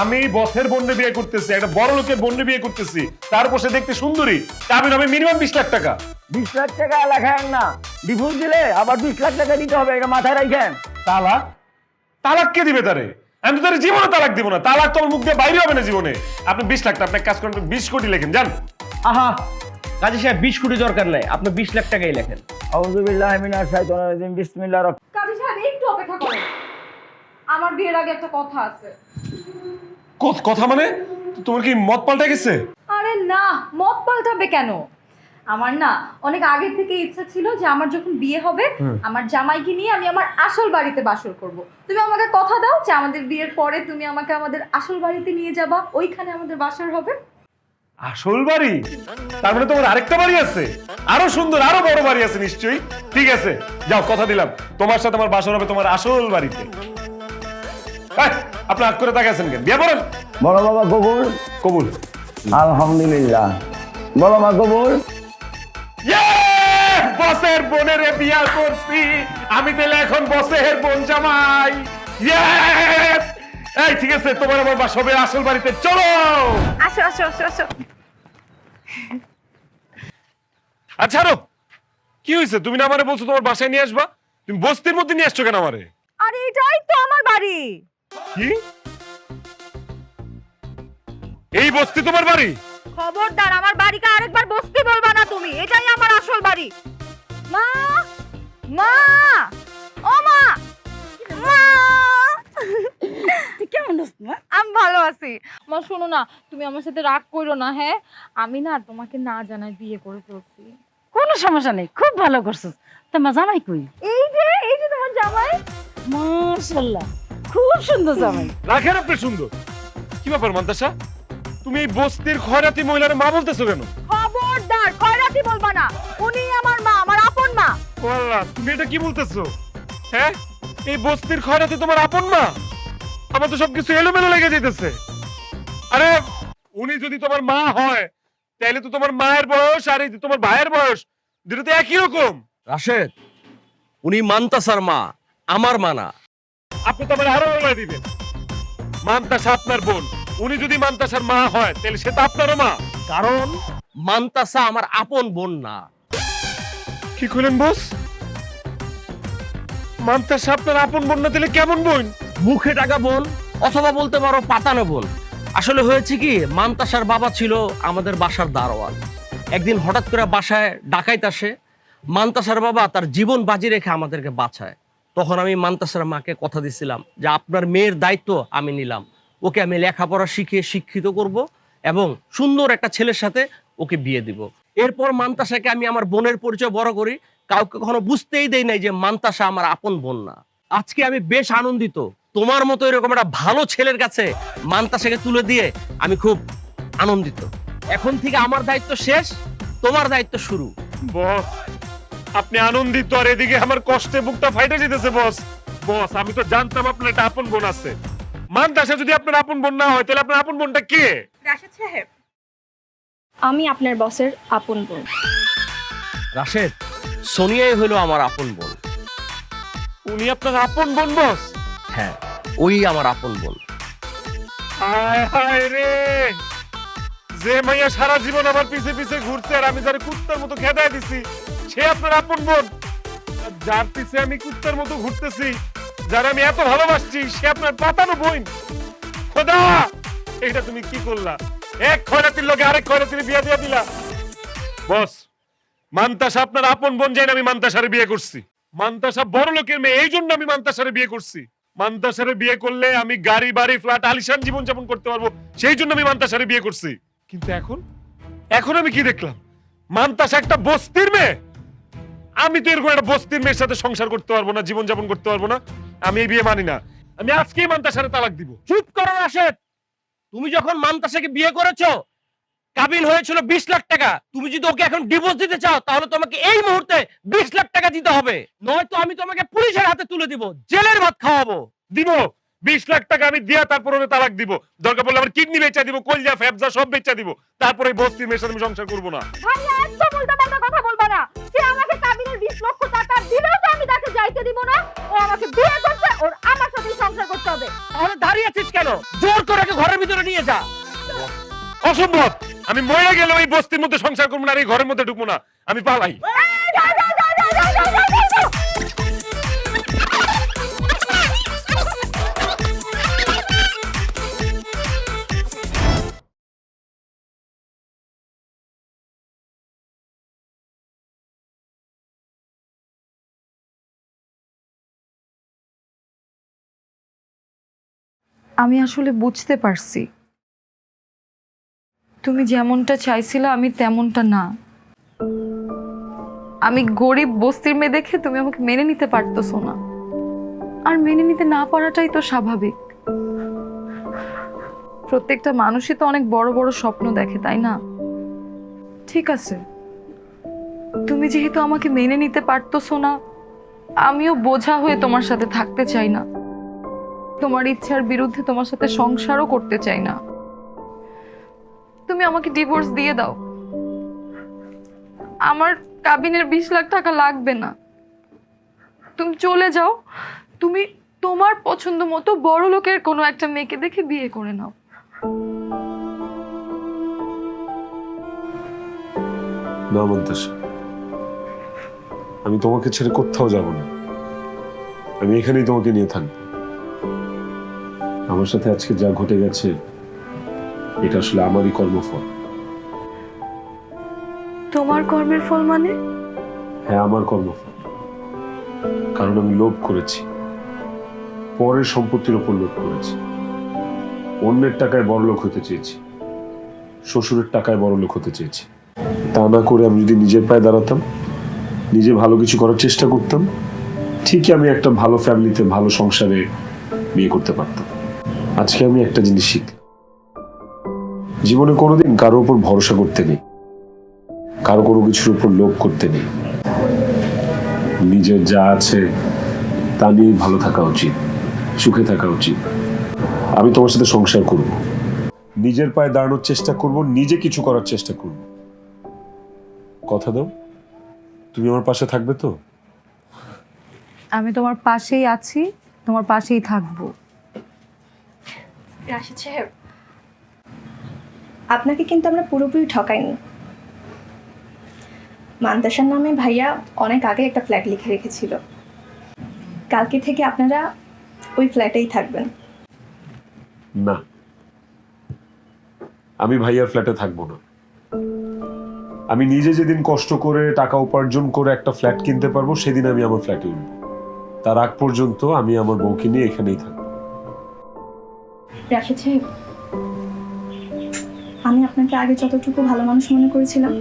আমি বসের বোনে বিয়ে করতেছি, একটা বড় লোকের বোনে বিয়ে করতেছি, তার বসে দেখতে সুন্দরী, কাবিন হবে মিনিমাম 20 লাখ টাকা। 20 লাখ টাকা লেখায় না, ডিভোর্স দিলে আবার 20 লাখ টাকা দিতে হবে, এটা মাথায় রাখেন। তালাক? তালাক কে দিবে তারে? আমি তো তারে জীবনে তালাক দিব না। তালাক তো আমার মুখ দিয়ে বাইরে হবে না জীবনে। আপনি 20 লাখ টাকা, আপনি এক কাজ করেন, 20 কোটি লেখেন, যান। আহা, কাজী সাহেব 20 কোটি দরকার নাই, আপনি 20 লাখ টাকাই লেখেন। আউযুবিল্লাহি মিনাশ শাইতানির রাজিম, বিসমিল্লাহির রহমানির কাজী সাহেব, একটু অপেক্ষা করেন, আমার বিয়ের আগে একটা কথা আছে। কথা মানে? তোমার কি মত পাল্টে গেছে? আরে না, মত পাল্টাবে কেন? আমার না অনেক আগে থেকে ইচ্ছা ছিল যে আমার যখন বিয়ে হবে আমার জামাইকে নিয়ে আমি আমার আসল বাড়িতে বাসর করব। তুমি আমাকে কথা দাও যে আমাদের বিয়ের পরে তুমি আমাকে আমাদের আসল বাড়িতে নিয়ে যাবা, ওইখানে আমাদের বাসর হবে। আসল বাড়ি? তার মানে তোমার আরেকটা বাড়ি আছে, আরো সুন্দর, আরো বড় বাড়ি আছে নিশ্চয়ই। ঠিক আছে, যাও, কথা দিলাম তোমার সাথে আমার বাসর হবে তোমার আসল বাড়িতে। আপনি আগ করে তাকাচ্ছেন কেন? বিয়ে পড়েন। বলো বাবা কবুল। কবুল। আলহামদুলিল্লাহ। বলো মা কবুল। বসের বোনের বিয়া করছি আমি, তাহলে এখন বসের বোন জামাই। এই ঠিক আছে, তোমার আমার বাসা হবে আসল বাড়িতে, চলো। আসো আসো আসো আসো। আচ্ছা আরো কি হয়েছে? তুমি না আমারে বলছো তোমার বাসায় নিয়ে আসবা, তুমি বস্তির মধ্যে নিয়ে আসছো কেন আমারে? আরে এটাই তো আমার বাড়ি। কি? এই বস্তি তোমার বাড়ি? খবরদার, আমার বাড়িকে আরেকবার বসতে বলবা না তুমি, এটাই আমার আসল বাড়ি। মা, মা, ও মা, মা, তুই কেমন আছিস মা? আমি ভালো আছি। মা শোনো না, তুমি আমার সাথে রাগ করো না। হ্যাঁ, আমি না তোমাকে না জানাই বিয়ে করে ফেলছি। কোনো সমস্যা নেই, খুব ভালো করছিস। তোমার জামাই কই? এই যে তোমার জামাই। মাশাআল্লাহ, খুব সুন্দর জামাই। রাখেন আপনি সুন্দর। কি ব্যাপার মান্তাসা, তুমি এই বস্তির খয়রাতি মহিলার মা বলতেছো কেন? খবরদার, খয়রাতি বলবা না। উনি আমার মা, আমার আপন মা। ও আল্লাহ, তুমি এটা কি বলতেছো? হ্যাঁ, এই বস্তির খয়রাতি তোমার আপন মা? আমার তো সবকিছু এলোমেলো লেগে যেতেছে। আরে উনি যদি তোমার মা হয় তাহলে তো তোমার মায়ের বয়স আর এই যে তোমার ভাইয়ের বয়স দুটো তো একই রকম। রাশেদ, উনি মান্তাসার মা, আমার মা না। আপনি তো আমার আরো বলে দিবেন মান্তাসা আপনার বোন। উনি যদি মান্তাসার মা হয় তাহলে সে তো আপনারও মা। কারণ মান্তাসা আমার আপন বোন না। কি করলেন বস? মান্তাসা আপনার আপন বোন না তাহলে কেমন বোন? মুখে টাকা বোন, অথবা বলতে পারো পাতানো বোন। আসলে হয়েছে কি, মান্তাসার বাবা ছিল আমাদের বাসার দারোয়ান। একদিন হঠাৎ করে বাসায় ডাকাইত আসে। মান্তাসার বাবা তার জীবন বাজি রেখে আমাদেরকে বাঁচায়। তখন আমি মান্তাসার মাকে কথা দিছিলাম যে আপনার মেয়ের দায়িত্ব আমি নিলাম, ওকে আমি লেখাপড়া শিখিয়ে শিক্ষিত করব এবং সুন্দর একটা ছেলের সাথে ওকে বিয়ে দিব। এরপর মান্তাসাকে আমি আমার বোনের পরিচয় বড় করি, কাউকে কখনো বুঝতেই দেই নাই যে মান্তাসা আমার আপন বোন না। আজকে আমি বেশ আনন্দিত, তোমার মতো এরকম একটা ভালো ছেলের কাছে মান্তাসাকে তুলে দিয়ে আমি খুব আনন্দিত। এখন থেকে আমার দায়িত্ব শেষ, তোমার দায়িত্ব শুরু। বস আপনি আনন্দিত আর এদিকে আমার কষ্টে বুকটা ফাইটে যেতেছে। বস বস আমি তো জানতাম আপনার একটা আপন বোন আছে। মান্তাসা যদি আপনার আপন বোন না হয় তাহলে আপনার আপন বোনটা কে? রাশেদ সাহেব, আমি আপনার বসের আপন বোন। রাশেদ, সোনিয়াই হলো আমার আপন বোন। উনি আপনার আপন বোন বস? হ্যাঁ, ওই আমার আপন বোন। হায় হায় রে, যে মাইয়া সারা জীবন আমার পিছে পিছে ঘুরছে আর আমি যারে কুত্তার মতো খেদায় দিছি সে আপনার আপন বোন। আর যার পিছে আমি কুত্তার মতো ঘুরতেছি, যারা আমি এত ভালোবাসছি, সে আপনার পাতানো বোন। খোদা, এটা তুমি কি করলা? এক খয়রাতির লোকে আরেক খয়রাতির বিয়ে দিয়ে দিলা। বস মান্তাসা আপনার আপন বোন যাই আমি মান্তাসারে বিয়ে করছি। মান্তাসা বড় লোকের মেয়ে, এই জন্য আমি মান্তাসারে বিয়ে করছি। মান্তাসারে বিয়ে করলে আমি গাড়ি বাড়ি ফ্ল্যাট আলিশান জীবন যাপন করতে পারবো, সেই জন্য আমি মান্তাসারে বিয়ে করছি। কিন্তু এখন আমি কি দেখলাম? মান্তাসা একটা বস্তির মেয়ে। আমি তো এরকম একটা বস্তির মেয়ের সাথে সংসার করতে পারবো না, জীবন যাপন করতে পারবো না। আমি এই বিয়ে মানি না। আমি আজকেই মান্তাসারে তালাক দিব। চুপ করো রাশেদ, তুমি যখন মান্তাসাকে বিয়ে করেছো কাবিন হয়েছিল 20 লাখ টাকা। তুমি যদি ওকে এখন ডিভোর্স দিতে চাও তাহলে তোমাকে এই মুহূর্তে 20 লাখ টাকা দিতে হবে, নয়তো আমি তোমাকে পুলিশের হাতে তুলে দিব, জেলের ভাত খাওয়াবো। দিব 20 লাখ টাকা আমি দিয়া তারপর ওরে তালাক দিব। দরকার পড়লে আমার কিডনি বেচা দিব, কলজা ফেফজা সব বেচা দিব। তারপরে বস্তির মেয়ের সাথে আমি সংসার করব না। ভাইয়া একদম উল্টাপাল্টা কথা বলবা না। সে আমাকে কাবিনের 20 লক্ষ টাকা দিলেও তো আমি তাকে যাইতে দিব না। ও আমাকে বিয়ে করছে, ওর আমার সাথেই সংসার করতে হবে। তাহলে দাঁড়িয়ে আছিস কেন? জোর করে ওকে ঘরের ভিতরে নিয়ে যা। অসম্ভব, আমি মরে গেলে ওই বস্তির মধ্যে সংসার করবো না, আর এই ঘরের মধ্যে ঢুকবো না। আমি পালাই। আমি আসলে বুঝতে পারছি তুমি যেমনটা চাইছিলে আমি তেমনটা না। আমি গরিব বস্তির মেয়ে দেখে তুমি আমাকে মেনে নিতে পারতেছো না, আর মেনে নিতে না পারাটাই তো স্বাভাবিক। প্রত্যেকটা মানুষই তো অনেক বড় বড় স্বপ্ন দেখে, তাই না? ঠিক আছে, তুমি যেহেতু আমাকে মেনে নিতে পারতেছো না, আমিও বোঝা হয়ে তোমার সাথে থাকতে চাই না। তোমার ইচ্ছার বিরুদ্ধে তোমার সাথে সংসারও করতে চাই না। তুমি আমাকে ডিভোর্স দিয়ে দাও। আমার কাবিনের 20 লাখ টাকা লাগবে না। তুমি চলে যাও। তুমি তোমার পছন্দ মতো বড় লোকের কোনো একটা মেয়েকে দেখে বিয়ে করে নাও। না মান্তাসা, আমি তোমাকে ছেড়ে কোথাও যাব না। আমি এখানেই তোমাকে নিয়ে থাকবো। আমার সাথে আজকে যা ঘটে গেছে এটা আসলে আমারই কর্মফল। তোমার কর্মের ফল মানে? হ্যাঁ, আমার কর্মফল। কারণ আমি লোভ করেছি, পরের সম্পত্তির উপর লোভ করেছি। অন্যের টাকায় বড়লোক হতে চেয়েছি, শ্বশুরের টাকায় বড়লোক হতে চেয়েছি। তা না করে আমি যদি নিজের পায়ে দাঁড়াতাম, নিজে ভালো কিছু করার চেষ্টা করতাম, ঠিকই আমি একটা ভালো ফ্যামিলিতে ভালো সংসারে বিয়ে করতে পারতাম। আজকে আমি একটা জিনিস শিখলাম, জীবনে কোনোদিন কারোর উপর ভরসা করতে নেই, কারো কোনো কিছুর উপর লোভ করতে নেই। নিজের যা আছে তা নিয়ে ভালো থাকা উচিত, সুখে থাকা উচিত। আমি তোমার সাথে সংসার করব, নিজের পায়ে দাঁড়ানোর চেষ্টা করব, নিজে কিছু করার চেষ্টা করব। কথা দাও, তুমি আমার পাশে থাকবে তো? আমি তোমার পাশেই আছি, তোমার পাশেই থাকবো। রাশিদ সাহেব, আপনাকে কিন্তু আমরা পুরোপুরি ঠকাইনি। মান্তাসার নামে ভাইয়া অনেক আগে একটা ফ্ল্যাট লিখে রেখেছিল। কালকে থেকে আপনারা ওই ফ্ল্যাটেই থাকবেন। না, আমি ভাইয়ার ফ্ল্যাটে থাকবো না। আমি নিজে যেদিন কষ্ট করে টাকা উপার্জন করে একটা ফ্ল্যাট কিনতে পারবো, সেদিন আমি আমার ফ্ল্যাটে উঠবো। তার আগ পর্যন্ত আমি আমার বউকে নিয়ে এখানেই থাকবো। রাশিদ সাহেব, আমি আপনাকে আগে যতটুকু ভালো মানুষ মনে করেছিলাম,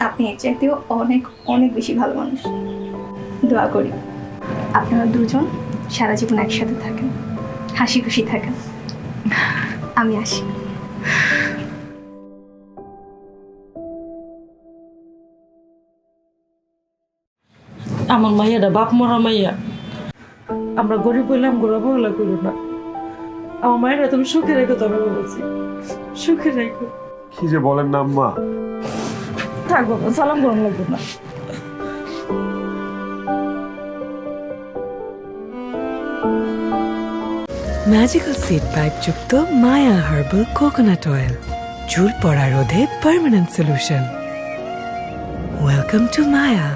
আপনি এর চাইতেও অনেক অনেক বেশি ভালো মানুষ। দোয়া করি আপনারা দুজন সারা জীবন একসাথে থাকেন, হাসি খুশি থাকেন। আমি আসি। আমার মাইয়াটা বাপ মরা মাইয়া, আমরা গরিব হইলাম, গোড়া বহলা করো না। আমার মায়েরা তুমি সুখে রেখো, তবে বলছি সুখে রেখো। কি যে বলেন না আম্মা। থাক বাবা, সালাম গরম লাগবে না। ম্যাজিক্যাল সিড পাইপ যুক্ত মায়া হার্বাল কোকোনাট অয়েল, চুল পড়া রোধে permanent solution. Welcome to Maya.